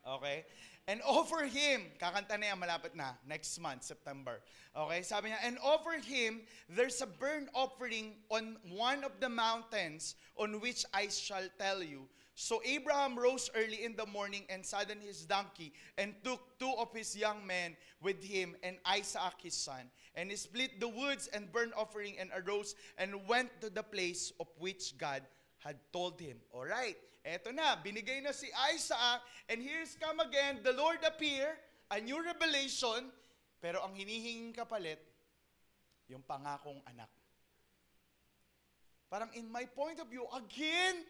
Okay? And offer him, kakanta na yan, malapit na, next month, September. Okay, sabi niya, and offer him, there's a burnt offering on one of the mountains on which I shall tell you. So Abraham rose early in the morning and saddled his donkey and took two of his young men with him and Isaac his son. And he split the woods and burnt offering and arose and went to the place of which God had told him. Alright, eto na, binigay na si Isaac, and here's come again, the Lord appear, a new revelation, pero ang hinihinging kapalit, yung pangakong anak. Parang in my point of view, again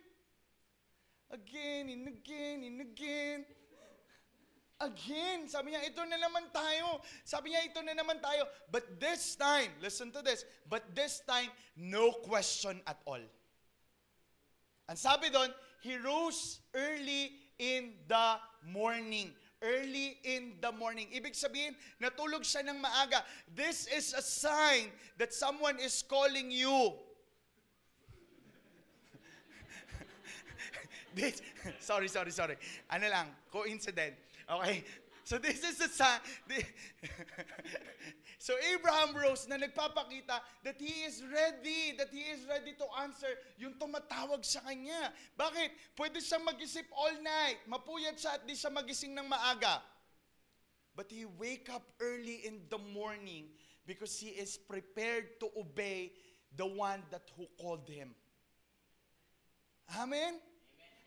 and again. Again, sabi niya, ito na naman tayo. But this time, listen to this, but this time, no question at all. Ang sabi doon, he rose early in the morning. Early in the morning. Ibig sabihin, natulog siya ng maaga. This is a sign that someone is calling you. Sorry. Ano lang, coincident. Okay? So this is a sign. So Abraham rose na nagpapakita that he is ready to answer yung tumatawag sa kanya. Bakit? Pwede siyang mag-isip all night. Mapuyat siya at di siya magising ng maaga. But he wake up early in the morning because he is prepared to obey the one that who called him. Amen?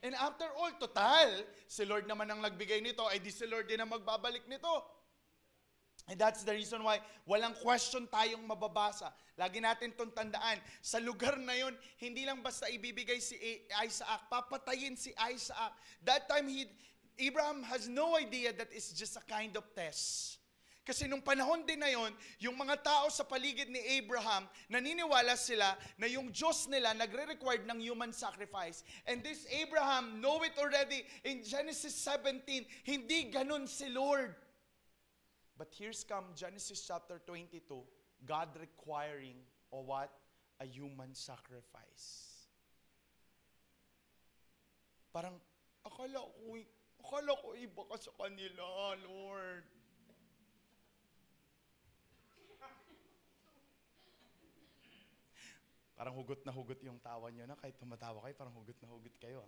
And after all, total, si Lord naman ang nagbigay nito, ay di si Lord din ang magbabalik nito. And that's the reason why walang question tayong mababasa. Lagi natin itong tandaan. Sa lugar na yon, hindi lang basta ibibigay si Isaac, papatayin si Isaac. That time, Abraham has no idea that it's just a kind of test. Kasi nung panahon din na yon, yung mga tao sa paligid ni Abraham, naniniwala sila na yung Diyos nila nagre-require ng human sacrifice. And this Abraham know it already in Genesis 17, hindi ganun si Lord. But here's come Genesis chapter 22, God requiring or what? A human sacrifice. Parang, akala ko iba ka sa kanila, Lord. Parang hugot na hugot yung tawa nyo na, kahit tumatawa kayo, parang hugot na hugot kayo.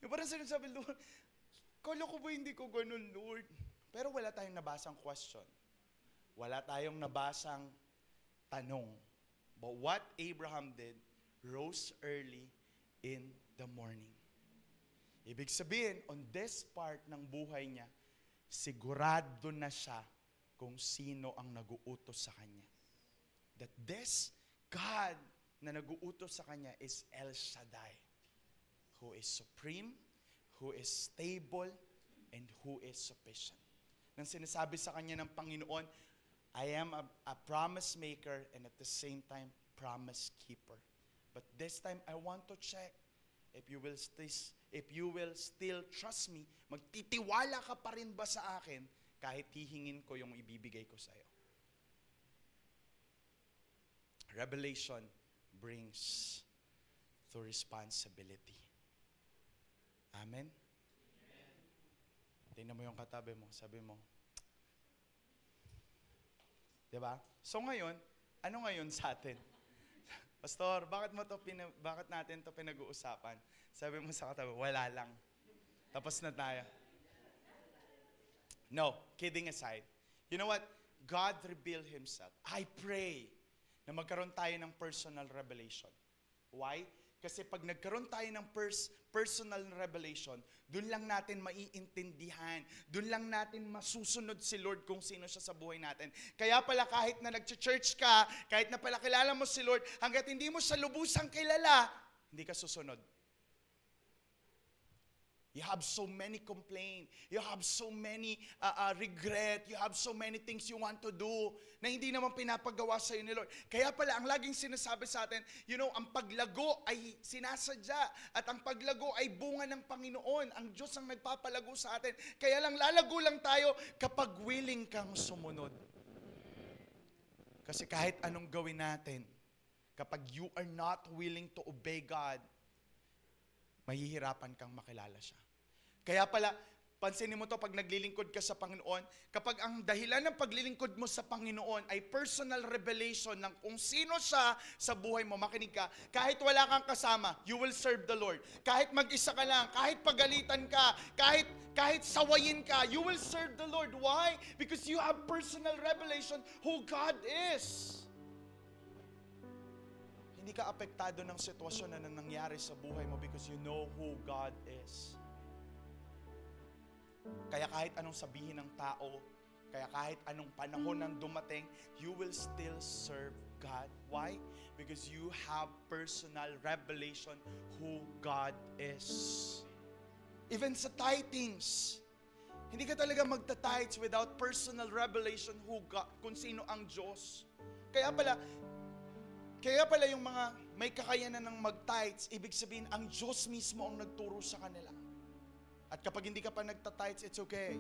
Yung parang sinasabi, Lord, akala ko ba hindi ko ganun, Lord? Pero wala tayong nabasang question. Wala tayong nabasang tanong. But what Abraham did, rose early in the morning. Ibig sabihin, on this part ng buhay niya, sigurado na siya kung sino ang nag-uutos sa kanya. That this God na nag-uutos sa kanya is El Shaddai, who is supreme, who is stable, and who is sufficient. Nang sinasabi sa kanya ng Panginoon, I am a promise maker and at the same time, promise keeper. But this time, I want to check if you will still trust me, magtitiwala ka pa rin ba sa akin kahit hihingin ko yung ibibigay ko sa iyo. Revelation brings to responsibility. Amen? Tingnan mo yung katabi mo, sabi mo, diba? So ngayon, ano ngayon sa atin? Pastor, bakit natin to pinag-uusapan? Sabi mo sa katabi, wala lang. Tapos na tayo. No, kidding aside. You know what? God revealed Himself. I pray na magkaroon tayo ng personal revelation. Why? Kasi pag nagkaroon tayo ng personal revelation, doon lang natin maiintindihan, doon lang natin masusunod si Lord kung sino siya sa buhay natin. Kaya pala kahit na nag-church ka, kahit na pala kilala mo si Lord, hanggat hindi mo siya lubusang kilala, hindi ka susunod. You have so many complaints. You have so many regret. You have so many things you want to do na hindi naman pinapagawa sa iyo ni Lord. Kaya pala, ang laging sinasabi sa atin, ang paglago ay sinasadya at ang paglago ay bunga ng Panginoon. Ang Diyos ang nagpapalago sa atin. Kaya lang, lalago lang tayo kapag willing kang sumunod. Kasi kahit anong gawin natin, kapag you are not willing to obey God, mahihirapan kang makilala siya. Kaya pala, pansinin mo to pag naglilingkod ka sa Panginoon, kapag ang dahilan ng paglilingkod mo sa Panginoon ay personal revelation ng kung sino siya sa buhay mo, makinig ka, kahit wala kang kasama, you will serve the Lord. Kahit mag-isa ka lang, kahit pagalitan ka, kahit sawayin ka, you will serve the Lord. Why? Because you have personal revelation who God is. Hindi ka apektado ng sitwasyon na nangyari sa buhay mo because you know who God is. Kaya kahit anong sabihin ng tao, kaya kahit anong panahon nang dumating, you will still serve God. Why? Because you have personal revelation who God is. Even sa tithings, hindi ka talaga magta-tithes without personal revelation who God, kung sino ang Diyos. Kaya pala yung mga may kakayanan ng mag-tithes, ibig sabihin, ang Diyos mismo ang nagturo sa kanila. At kapag hindi ka pa nagta-tithes, it's okay.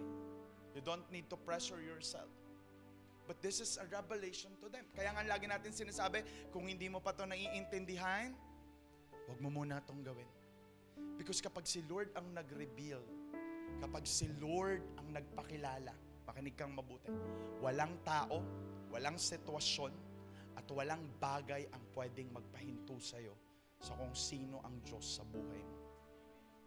You don't need to pressure yourself. But this is a revelation to them. Kaya nga lagi natin sinasabi, kung hindi mo pa ito naiintindihan, huwag mo muna itong gawin. Because kapag si Lord ang nag-reveal, kapag si Lord ang nagpakilala, makinig kang mabuti, walang tao, walang sitwasyon, at walang bagay ang pwedeng magpahinto sa'yo sa kung sino ang Diyos sa buhay mo.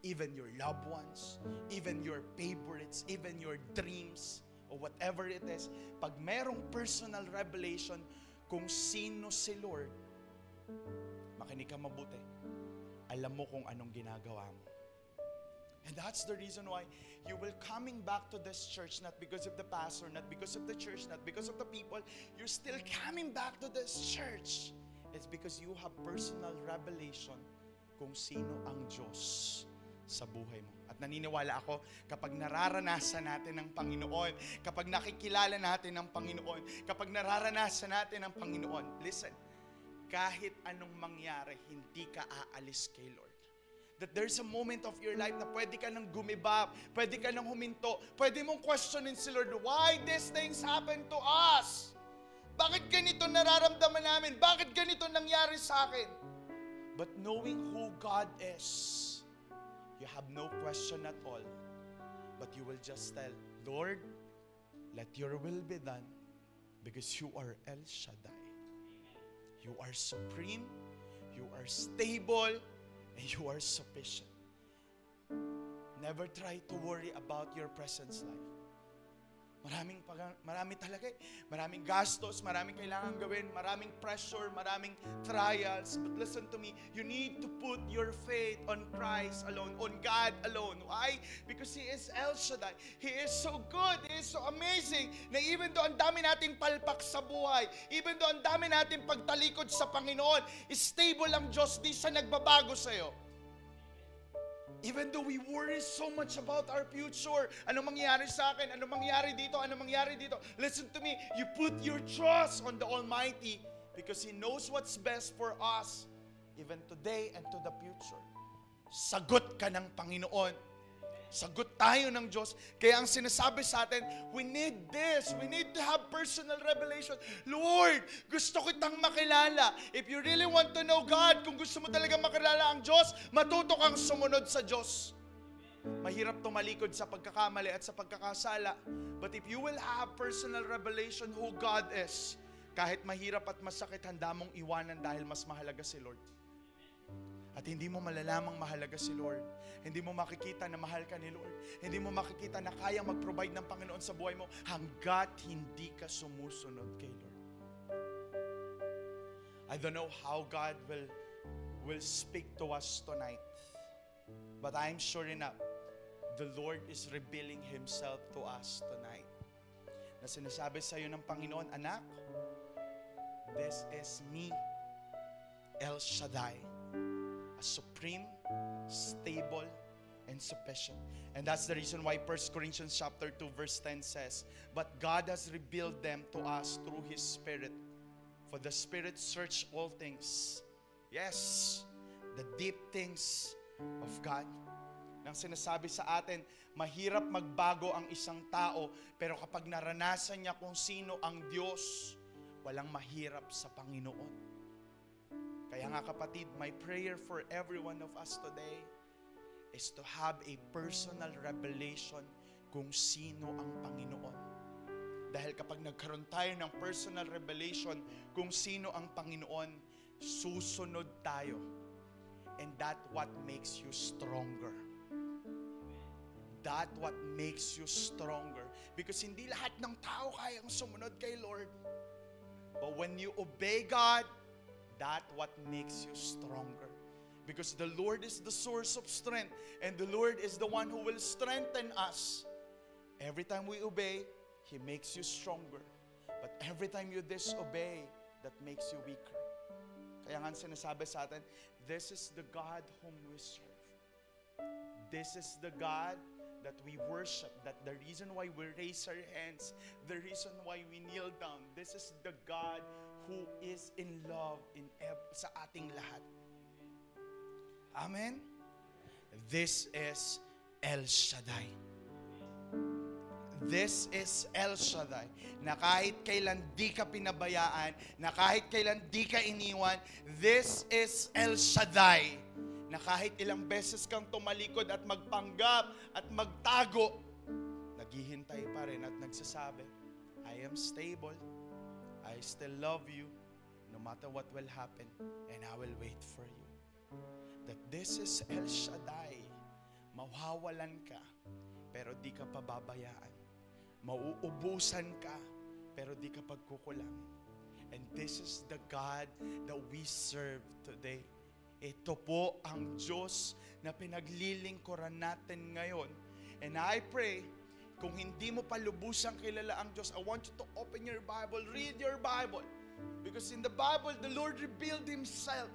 Even your loved ones, even your favorites, even your dreams, or whatever it is, pag merong personal revelation kung sino si Lord, makinig ka mabuti, alam mo kung anong ginagawa mo. And that's the reason why you will coming back to this church, not because of the pastor, not because of the church, not because of the people. You're still coming back to this church. It's because you have personal revelation kung sino ang Diyos sa buhay mo. At naniniwala ako, kapag nararanasan natin ng Panginoon, kapag nakikilala natin ng Panginoon, kapag nararanasan natin ng Panginoon, listen, kahit anong mangyari, hindi ka aalis kay Lord. That there's a moment of your life na pwede ka nang gumibab, pwede ka nang huminto, pwede mong questionin si Lord, why these things happen to us? Bakit ganito nararamdaman namin? Bakit ganito nangyari sa akin? But knowing who God is, you have no question at all. But you will just tell, Lord, let your will be done because you are El Shaddai. You are supreme, you are stable, and you are sufficient. Never try to worry about your present life. Marami talaga eh. Maraming gastos, maraming kailangan gawin, maraming pressure, maraming trials. But listen to me, you need to put your faith on Christ alone, on God alone. Why? Because He is El Shaddai. He is so good, He is so amazing, na even though ang dami nating palpak sa buhay, even though ang dami nating pagtalikod sa Panginoon, stable ang Diyos, di siya nagbabago sa'yo. Even though we worry so much about our future, ano mangyari sa akin, ano mangyari dito, ano mangyari dito. Listen to me, you put your trust on the Almighty because He knows what's best for us, even today and to the future. Sagot ka ng Panginoon. Sagot tayo ng Diyos. Kaya ang sinasabi sa atin, we need this. We need to have personal revelation. Lord, gusto kitang makilala. If you really want to know God, kung gusto mo talaga makilala ang Diyos, matuto kang sumunod sa Diyos. Mahirap tumalikod sa pagkakamali at sa pagkakasala. But if you will have personal revelation who God is, kahit mahirap at masakit, handa mong iwanan dahil mas mahalaga si Lord. At hindi mo malalamang mahalaga si Lord. Hindi mo makikita na mahal ka ni Lord. Hindi mo makikita na kayang mag-provide ng Panginoon sa buhay mo hanggat hindi ka sumusunod kay Lord. I don't know how God will speak to us tonight. But I'm sure enough, the Lord is revealing Himself to us tonight. Na sinasabi sa iyo ng Panginoon, anak, this is me, El Shaddai. A supreme, stable, and sufficient. And that's the reason why 1 Corinthians chapter 2 verse 10 says, but God has revealed them to us through His Spirit. For the Spirit search all things. Yes, the deep things of God. Nang sinasabi sa atin, mahirap magbago ang isang tao, pero kapag naranasan niya kung sino ang Diyos, walang mahirap sa Panginoon. Kaya nga kapatid, my prayer for every one of us today is to have a personal revelation kung sino ang Panginoon. Dahil kapag nagkaroon tayo ng personal revelation kung sino ang Panginoon, susunod tayo. And that what makes you stronger. That what makes you stronger. Because hindi lahat ng tao kayang sumunod kay Lord. But when you obey God, that what makes you stronger. Because the Lord is the source of strength. And the Lord is the one who will strengthen us. Every time we obey, He makes you stronger. But every time you disobey, that makes you weaker. Kaya nga sinasabi sa atin, this is the God whom we serve. This is the God that we worship. That the reason why we raise our hands, the reason why we kneel down, this is the God who is in love sa ating lahat. Amen? This is El Shaddai. This is El Shaddai. Na kahit kailan di ka pinabayaan, na kahit kailan di ka iniwan, this is El Shaddai. Na kahit ilang beses kang tumalikod at magpanggap at magtago, naghihintay pa rin at nagsasabi, I am stable. I still love you no matter what will happen, and I will wait for you. That this is El Shaddai. Mawawalan ka, pero di ka pababayaan. Mauubusan ka, pero di ka pagkukulangin. And this is the God that we serve today. Ito po ang Diyos na pinaglilingkuran natin ngayon. And I pray, kung hindi mo pa lubusang kilala ang Diyos, I want you to open your Bible, read your Bible. Because in the Bible, the Lord revealed Himself.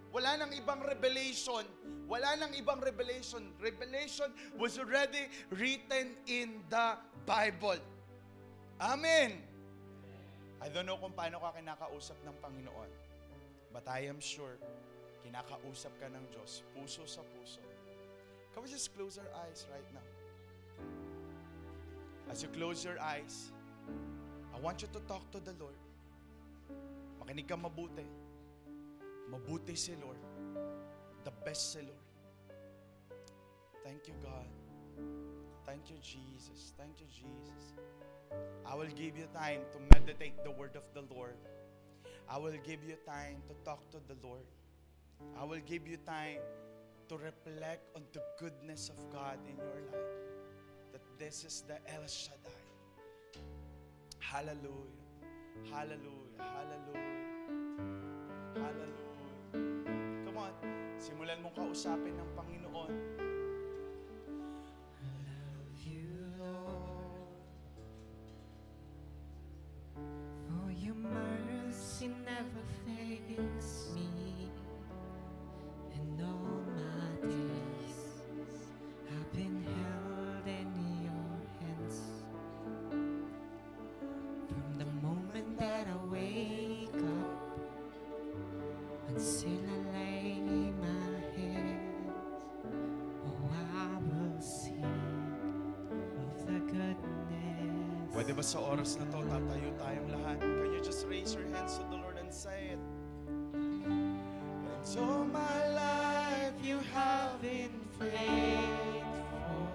Wala nang ibang revelation. Wala nang ibang revelation. Revelation was already written in the Bible. Amen. I don't know kung paano ka kinakausap ng Panginoon. But I am sure, kinakausap ka ng Diyos, puso sa puso. Can we just close our eyes right now? As you close your eyes, I want you to talk to the Lord. Makinig ka mabuti. Mabuti si Lord. The best si Lord. Thank you, God. Thank you, Jesus. Thank you, Jesus. I will give you time to meditate the word of the Lord. I will give you time to talk to the Lord. I will give you time to reflect on the goodness of God in your life. That this is the El Shaddai. Hallelujah. Hallelujah. Hallelujah. Hallelujah. Come on. Simulan mong kausapin ng Panginoon. I love you, Lord. For your mercy never fails me. And all my days I've been held in your hands. From the moment that I wake up until I lay my head, oh, I will sing of the goodness. Pwede ba sa oras na to, tatayo tayong lahat? Can you just raise your hands to the Lord and say it? And all my life you have been faithful.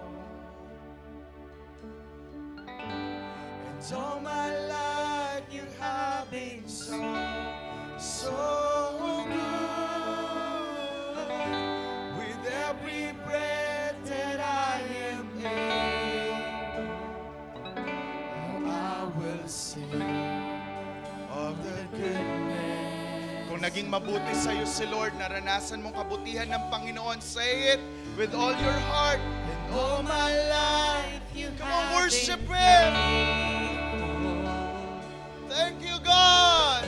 And all my life you have been so, so good. With every breath that I am able, I will sing of the goodness. Kung naging mabuti sa'yo si Lord, naranasan mong kabutihan ng Panginoon, say it with all your heart. And all my life, come on, worship Him. Thank you, God.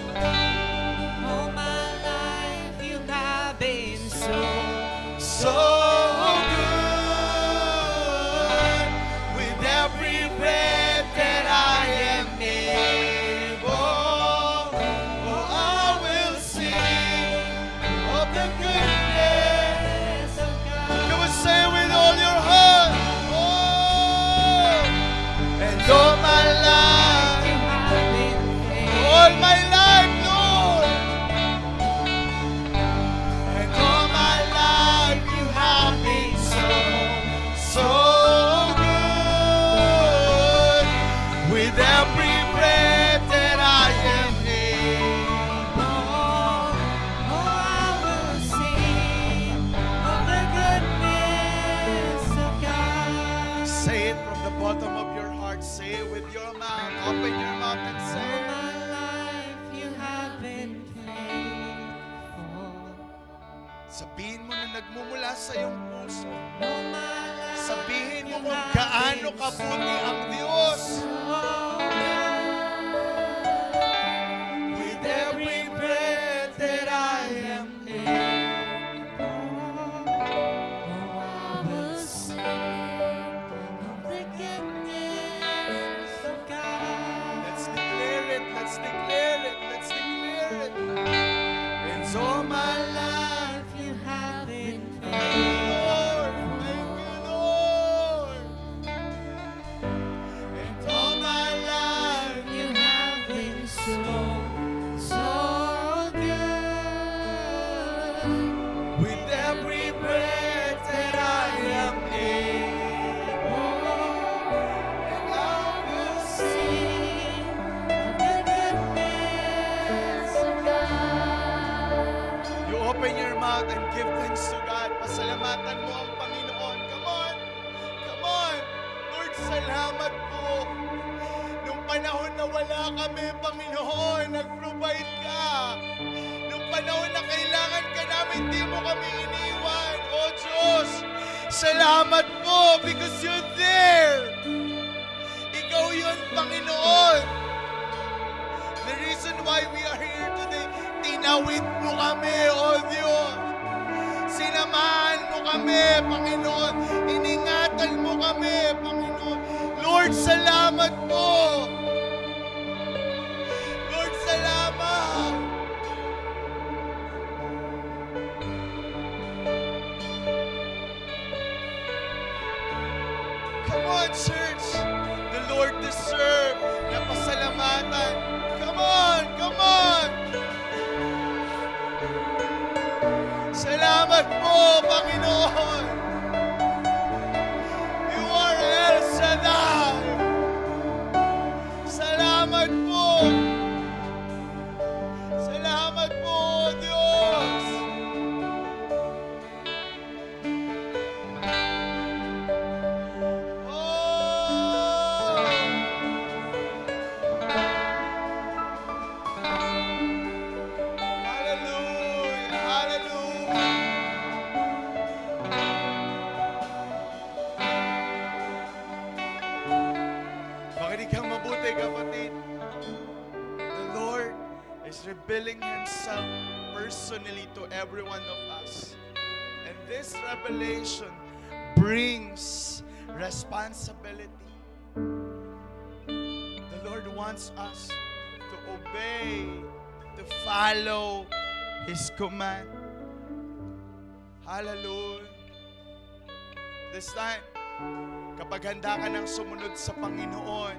All my life you have been so, So good. With every breath that I am able, oh, I will sing of the goodness of God. Come on, say it with all your heart. Oh, and all my life, you have been faithful. all my life, Lord. And all my life you have been so, so good. With every breath that I am able, Oh, I will sing of the goodness of God. say it from the bottom of your heart. Say it with your mouth. Open your mouth and say All it. my life you have been faithful. Sabihin mo na nagmumula sa iyong puso. All my life Sabihin mo you kung have gaano been kabuti ang Diyos. With every breath that I am let's declare it, let's declare it, let's declare it. And all my life, You have been Lord, thank you, Lord. And all my life, You have been so, so good. with every breath that I am able, and I will Sing of the goodness of God. You open your mouth and give thanks to God. Pasalamatan mo ang Panginoon. Come on. Come on. Lord, salamat po. Nung panahon na wala kami, Panginoon, nag-provide ka. Nung panahon na kailangan ka namin, di mo kami iniwan. O Diyos, Salamat po because you're there. Ikaw yun, Panginoon. The reason why we are here today, tinawid mo kami, O Diyos. Sinamahan mo kami, Panginoon. Iningatan mo kami, Panginoon. Lord, salamat po. Lord, salamat. Come on, church. The Lord deserves na pasalamatan. Come on, come on. Salamat po, Panginoon. You are El Shaddai. Salamat po. Salamat po, Diyos. Oh! Hallelujah, hallelujah. Makinig kang mabuti, kapatid. The Lord is revealing Himself personally to every one of us. And this revelation brings responsibility. The Lord wants us to obey, to follow His command. Hallelujah. This time, kapag handa ka ng sumunod sa Panginoon,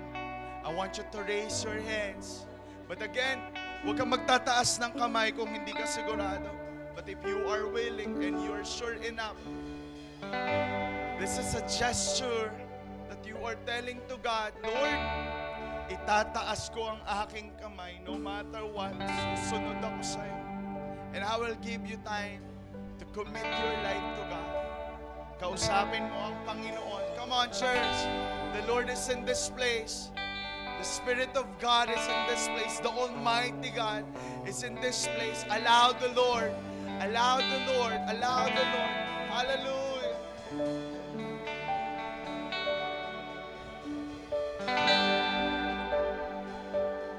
I want you to raise your hands. But again, huwag kang magtataas ng kamay kung hindi ka sigurado. But if you are willing and you are sure enough, this is a gesture that you are telling to God, Lord, itataas ko ang aking kamay no matter what, susunod ako sa'yo. And I will give you time to commit your life to God. Kausapin mo ang Panginoon. Come on, church. The Lord is in this place. The Spirit of God is in this place. The Almighty God is in this place. Allow the Lord. Allow the Lord. Allow the Lord. Hallelujah.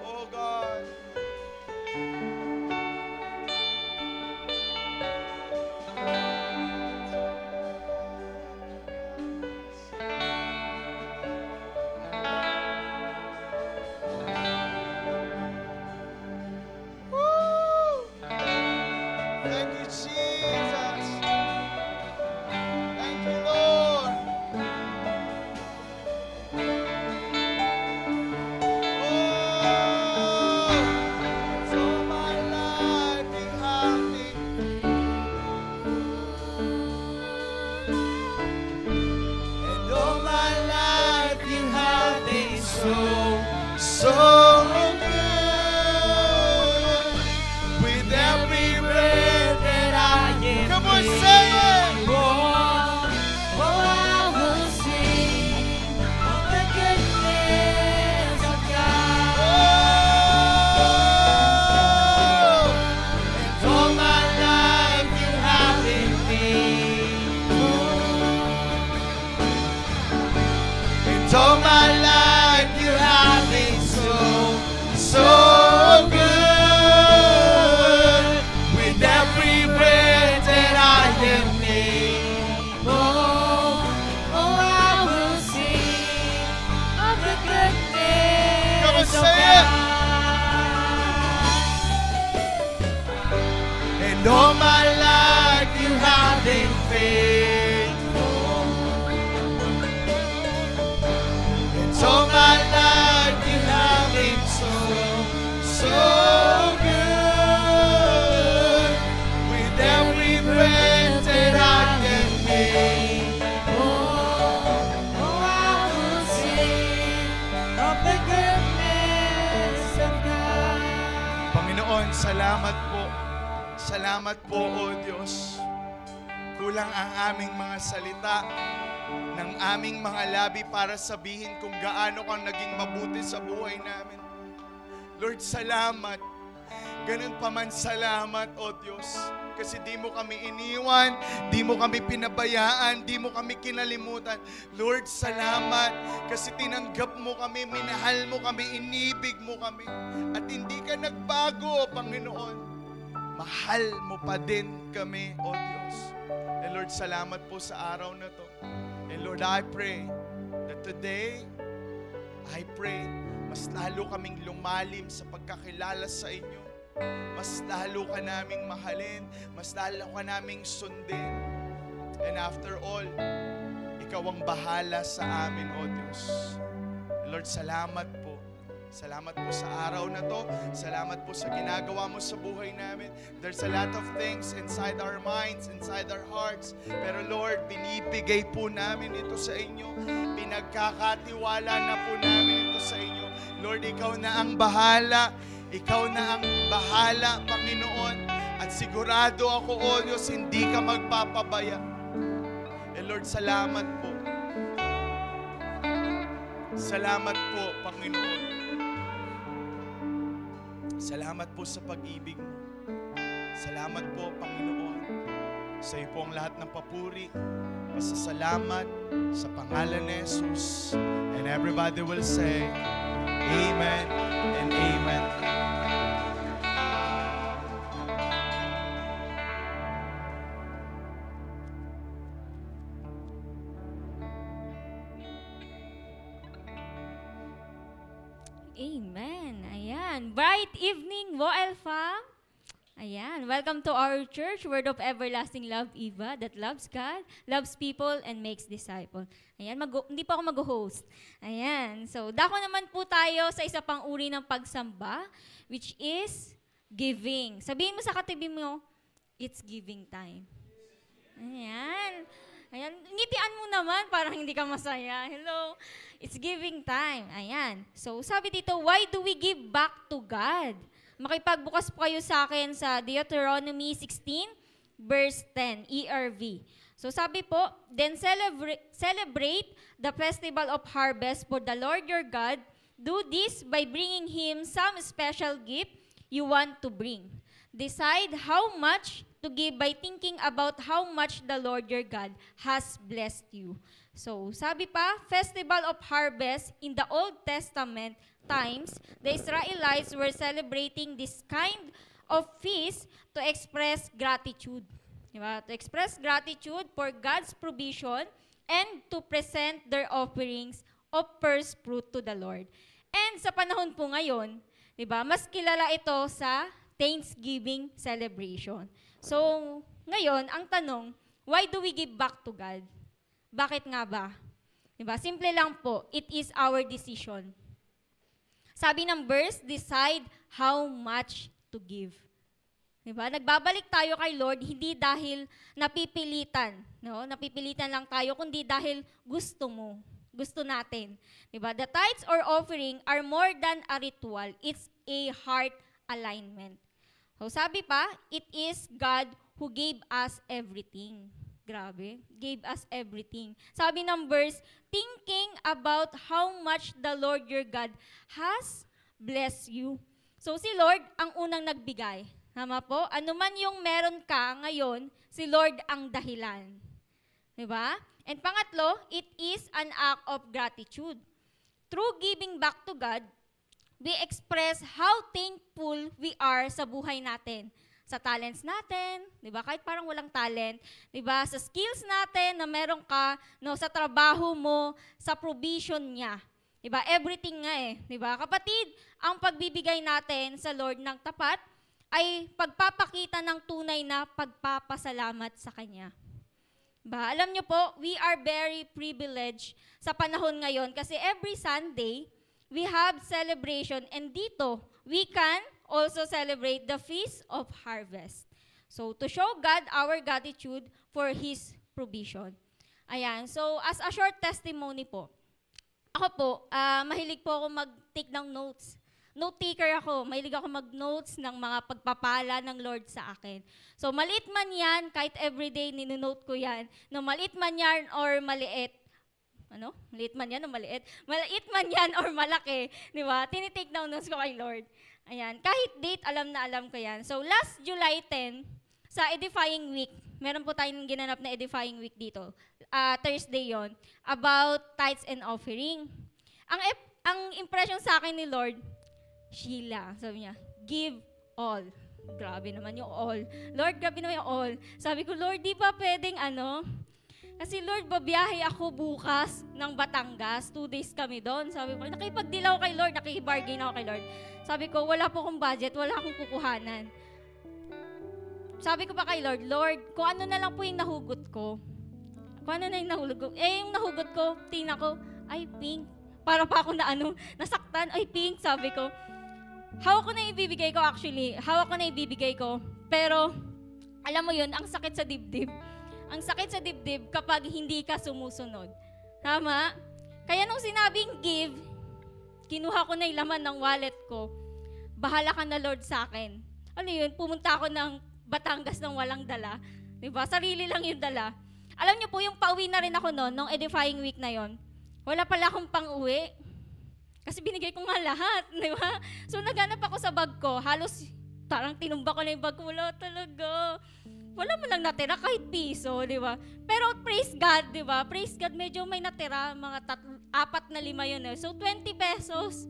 Oh God. Woo! Thank you, Jesus. Thank you, Lord. Oh, so my life you have been. And all my life you have been so good. With every breath that I am, come on, sing it. Oh, I will sing of the goodness of God. Oh, and all my life you have been faithful. And all my life you have been so good. With every breath that I am able. Oh, I will sing of the goodness Come on, of say it. God. And all my life you have been faithful. And all my life you have been so good. With every breath that I can make. Oh, I will sing of the goodness of God. Panginoon, salamat po. Salamat po, O Diyos. Kulang ang aming mga salita ng aming mga labi para sabihin kung gaano kang naging mabuti sa buhay namin. Lord, salamat. Ganun pa man, salamat, O Diyos. Kasi di mo kami iniwan, di mo kami pinabayaan, di mo kami kinalimutan. Lord, salamat kasi tinanggap mo kami, minahal mo kami, inibig mo kami. At hindi ka nagbago, Panginoon. Mahal mo pa din kami, O Diyos. And Lord, salamat po sa araw na to. And Lord, I pray that today, mas lalo kaming lumalim sa pagkakilala sa inyo. Mas lalo ka naming mahalin, mas lalo ka naming sundin. And after all, ikaw ang bahala sa amin, O Diyos. Lord, salamat po. Salamat po sa araw na to. Salamat po sa ginagawa mo sa buhay namin. There's a lot of things inside our minds, inside our hearts. Pero Lord, binibigay po namin ito sa inyo. Pinagkakatiwala na po namin ito sa inyo. Lord, ikaw na ang bahala. Ikaw na ang bahala, Panginoon. At sigurado ako, O Diyos, hindi ka magpapabaya. And Lord, salamat po. Salamat po, Panginoon. Salamat po sa pag-ibig mo. Salamat po, Panginoon. Sa iyo po ang lahat ng papuri. Pasasalamat sa pangalan ni Jesus. And everybody will say, Amen and Amen. Amen. Ayan. Bright evening, Woel fam. Ayan. Welcome to our church, Word of Everlasting Love, Eva, that loves God, loves people, and makes disciples. Ayan. Hindi pa ako mag-host. Ayan. So, dako naman po tayo sa isa pang uri ng pagsamba, which is giving. Sabihin mo sa katabi mo, it's giving time. Ayan. Ayan. Ngitian mo naman, parang hindi ka masaya. Hello. It's giving time. Ayan. So, sabi dito, why do we give back to God? Makipagbukas po kayo sa akin sa Deuteronomy 16, verse 10, ERV. So, sabi po, then celebrate the festival of harvest for the Lord your God. Do this by bringing Him some special gift you want to bring. Decide how much to give by thinking about how much the Lord your God has blessed you. So, sabi pa, Festival of Harvest, in the Old Testament times, the Israelites were celebrating this kind of feast to express gratitude. Diba? To express gratitude for God's provision and to present their offerings of first fruit to the Lord. And sa panahon po ngayon, diba, mas kilala ito sa Thanksgiving celebration. So, ngayon, ang tanong, why do we give back to God? Bakit nga ba? Diba? Simple lang po, it is our decision. Sabi ng verse, decide how much to give. Diba? Nagbabalik tayo kay Lord, hindi dahil napipilitan. No? Napipilitan lang tayo, kundi dahil gusto mo. Gusto natin. Diba? The tithes or offering are more than a ritual. It's a heart alignment. So sabi pa, it is God who gave us everything. Grabe, gave us everything. Sabi ng verse, thinking about how much the Lord your God has blessed you. So si Lord ang unang nagbigay. Tama po? Ano man yung meron ka ngayon, si Lord ang dahilan. Diba? And pangatlo, it is an act of gratitude. Through giving back to God, we express how thankful we are sa buhay natin. Sa talents natin, 'di ba? Kahit parang walang talent, 'di ba? Sa skills natin na meron ka, no, sa trabaho mo, sa provision niya. 'Di ba? Everything nga 'di ba? Kapatid, ang pagbibigay natin sa Lord ng tapat ay pagpapakita ng tunay na pagpapasalamat sa kanya. Ba, alam niyo po, we are very privileged sa panahon ngayon kasi every Sunday we have celebration and dito we can also celebrate the Feast of Harvest. So, to show God our gratitude for His provision. Ayan, so as a short testimony po, ako po, mahilig po ako mag-take ng notes. Note-taker ako, mahilig ako mag-notes ng mga pagpapala ng Lord sa akin. So, maliit man yan, kahit everyday ninonote ko yan, no, maliit man yan or maliit, Maliit man yan o maliit. Maliit man yan or malaki. Di ba? Tinitake down notes ko kay Lord. Ayan. Kahit date, alam na alam ko yan. So, last July 10, sa Edifying Week, meron po tayong ginanap na Edifying Week dito. Thursday yon about tithes and offering. Ang impression sa akin ni Lord, Sheila, sabi niya, give all. Grabe naman yung all. Lord, grabe naman yung all. Sabi ko, Lord, di ba pwedeng Kasi Lord, babiyahe ako bukas ng Batangas. 2 days kami doon. Sabi ko, nakipag-deal ako kay Lord, nakibargain ako kay Lord. Sabi ko, wala po akong budget, wala akong kukuhanan. Sabi ko pa kay Lord, Lord, kung ano na lang po yung nahugot ko. Kung ano na yung nahugot ko. Yung nahugot ko, tingnan ko, ay pink. Para pa ako nasaktan, ay pink, sabi ko. Hawak ko na ibibigay ko actually. Hawak ko na ibibigay ko. Pero, alam mo yun, ang sakit sa dibdib. Ang sakit sa dibdib kapag hindi ka sumusunod. Tama? Kaya nung sinabing give, kinuha ko na yung laman ng wallet ko. Bahala ka na Lord sa akin. Ano yun? Pumunta ako ng Batangas ng walang dala. Diba? Sarili lang yung dala. Alam niyo po, yung pauwi na rin ako noon, nung Edifying Week na yon. Wala pala akong pang-uwi. Kasi binigay ko nga lahat, di ba? So, naghanap ako sa bag ko. Halos, parang tinumba ko na yung bag ko. Wala talaga. Wala mo lang natira kahit piso, di ba? Pero praise God, di ba? Praise God, medyo may natira. Mga 4 na 5 yun. So, 20 pesos.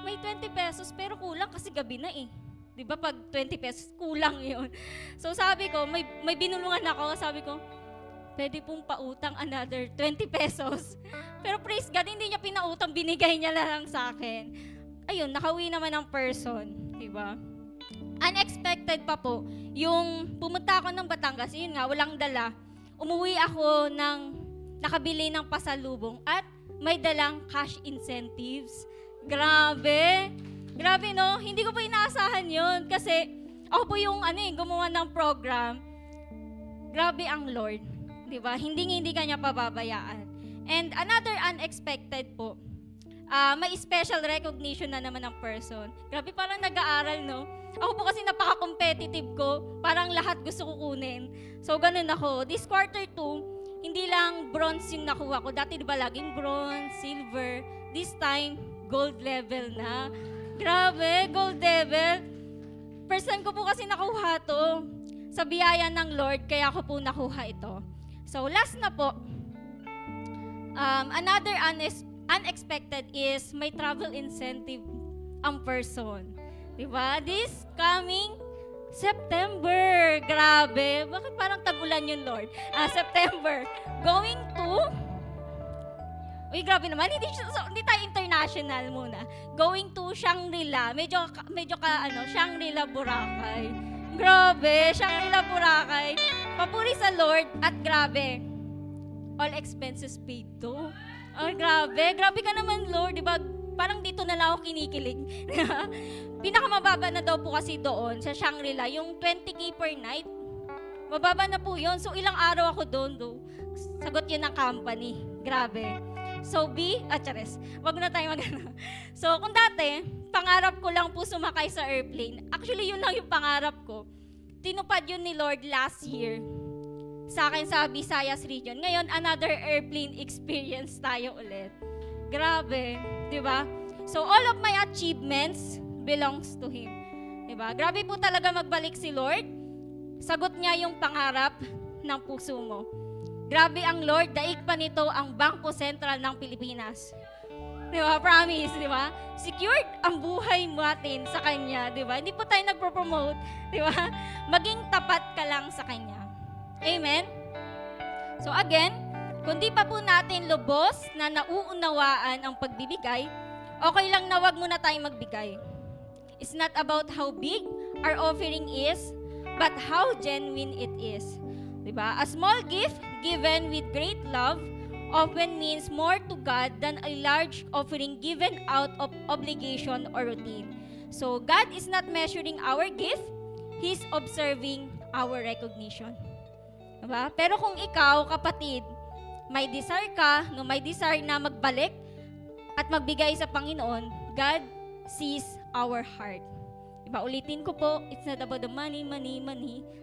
May 20 pesos, pero kulang kasi gabi na eh. Di ba? Pag 20 pesos, kulang yun. So, sabi ko, may binulungan ako. Sabi ko, pwede pong pautang another 20 pesos. Pero praise God, hindi niya pinautang, binigay niya lang sa akin. Ayun, nakauwi naman ng person. Diba? Unexpected pa po, yung pumunta ako ng Batangas, yun nga, walang dala. Umuwi ako ng nakabili ng pasalubong at may dalang cash incentives. Grabe! Grabe, no? Hindi ko pa inaasahan yun kasi ako po yung gumawa ng program. Grabe ang Lord. Diba? Hindi ka niya pababayaan. And another unexpected po, may special recognition na naman ng person. Grabe, parang nag-aaral, no? Ako po kasi napaka-competitive ko. Parang lahat gusto ko kunin. So, ganun ako. This quarter 2, hindi lang bronze yung nakuha ko. Dati diba laging bronze, silver. This time, gold level na. Grabe, gold level. First time ko po kasi nakuha to. Sa biyaya ng Lord, kaya ako po nakuha ito. So, last na po, another unexpected is may travel incentive ang person. Diba? This coming September. Grabe. Bakit parang tagulan yun, Lord? September. Going to... Uy, grabe naman. Hindi tayo international muna. Going to Shangri-La. Medyo Shangri-La, Boracay. Grabe. Shangri-La, Boracay. Papuri sa Lord at grabe. All expenses paid to. Oh, grabe. Grabe ka naman, Lord. Diba? Parang dito na lang ako kinikilig. Pinakamababa na daw po kasi doon sa Shangri-La, yung 20K per night. Mababa na po yun. So, ilang araw ako doon, sagot yun ng company. Grabe. So, chares. Wag na tayo So, kung dati, pangarap ko lang po sumakay sa airplane. Actually, yun lang yung pangarap ko. Tinupad yun ni Lord last year sa akin sa Visayas region. Ngayon, another airplane experience tayo ulit. Grabe, di ba? So, all of my achievements belongs to Him. Di ba? Grabe po talaga magbalik si Lord. Sagot niya yung pangarap ng puso mo. Grabe ang Lord, daig pa nito ang Bangko Sentral ng Pilipinas. Di ba? Promise, di ba? Secured ang buhay natin sa Kanya, di ba? Hindi po tayo nagpo-promote, di ba? Maging tapat ka lang sa Kanya. Amen? So again, kung di pa po natin lubos na nauunawaan ang pagbibigay, okay lang na wag muna tayong magbigay. It's not about how big our offering is, but how genuine it is. Diba? A small gift given with great love often means more to God than a large offering given out of obligation or routine. So God is not measuring our gift, He's observing our recognition. Diba? Pero kung ikaw, kapatid, may desire ka, may desire na magbalik at magbigay sa Panginoon, God sees our heart. Diba? Ulitin ko po, it's not about the money.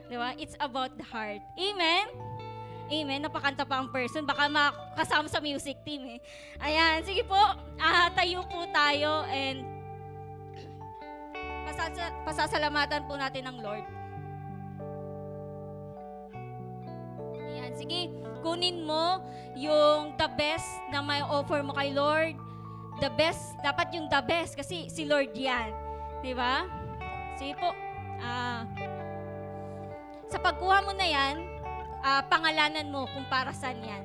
Diba? It's about the heart. Amen? Amen. Napakanta pa ang person. Baka makasama sa music team eh. Ayan, sige po. Tayo po tayo and pasasalamatan po natin ang Lord. Ayan, sige. Kunin mo yung the best na may offer mo kay Lord. The best. Dapat yung the best kasi si Lord yan. Diba? Sige po. Sa pagkuha mo na yan, pangalanan mo kung para saan yan.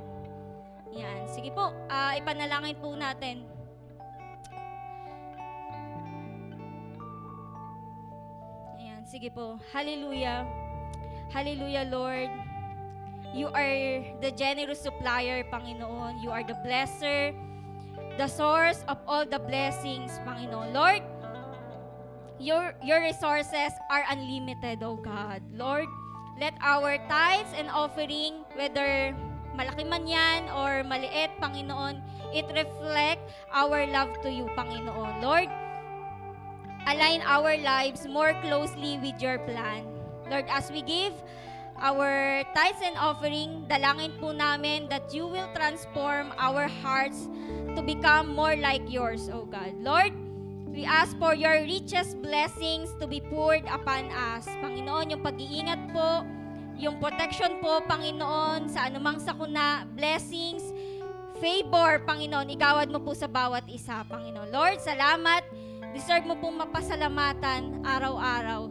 Yan. Sige po, ipanalangin po natin. Ayan, sige po. Hallelujah. Hallelujah, Lord. You are the generous supplier, Panginoon. You are the blesser, the source of all the blessings, Panginoon. Lord, your resources are unlimited, oh God. Lord, let our tithes and offering, whether malaki man yan or maliit, Panginoon, it reflect our love to you, Panginoon. Lord, align our lives more closely with your plan. Lord, as we give our tithes and offering, dalangin po namin that you will transform our hearts to become more like yours, oh God. Lord, we ask for your richest blessings to be poured upon us. Panginoon, yung pag-iingat po, yung protection po, Panginoon, sa anumang sakuna, blessings, favor, Panginoon, igawad mo po sa bawat isa, Panginoon. Lord, salamat. Deserve mo pong mapasalamatan araw-araw.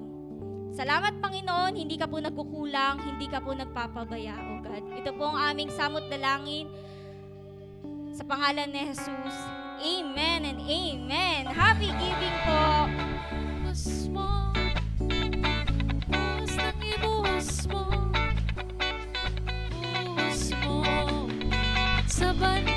Salamat, Panginoon, hindi ka po nagkukulang, hindi ka po nagpapabaya, O God. Ito po ang aming samot dalangin sa pangalan ni Jesus. Amen and amen. Happy giving po. Ibuhos mo, buhos ng ibuhos mo, buhos mo sa banal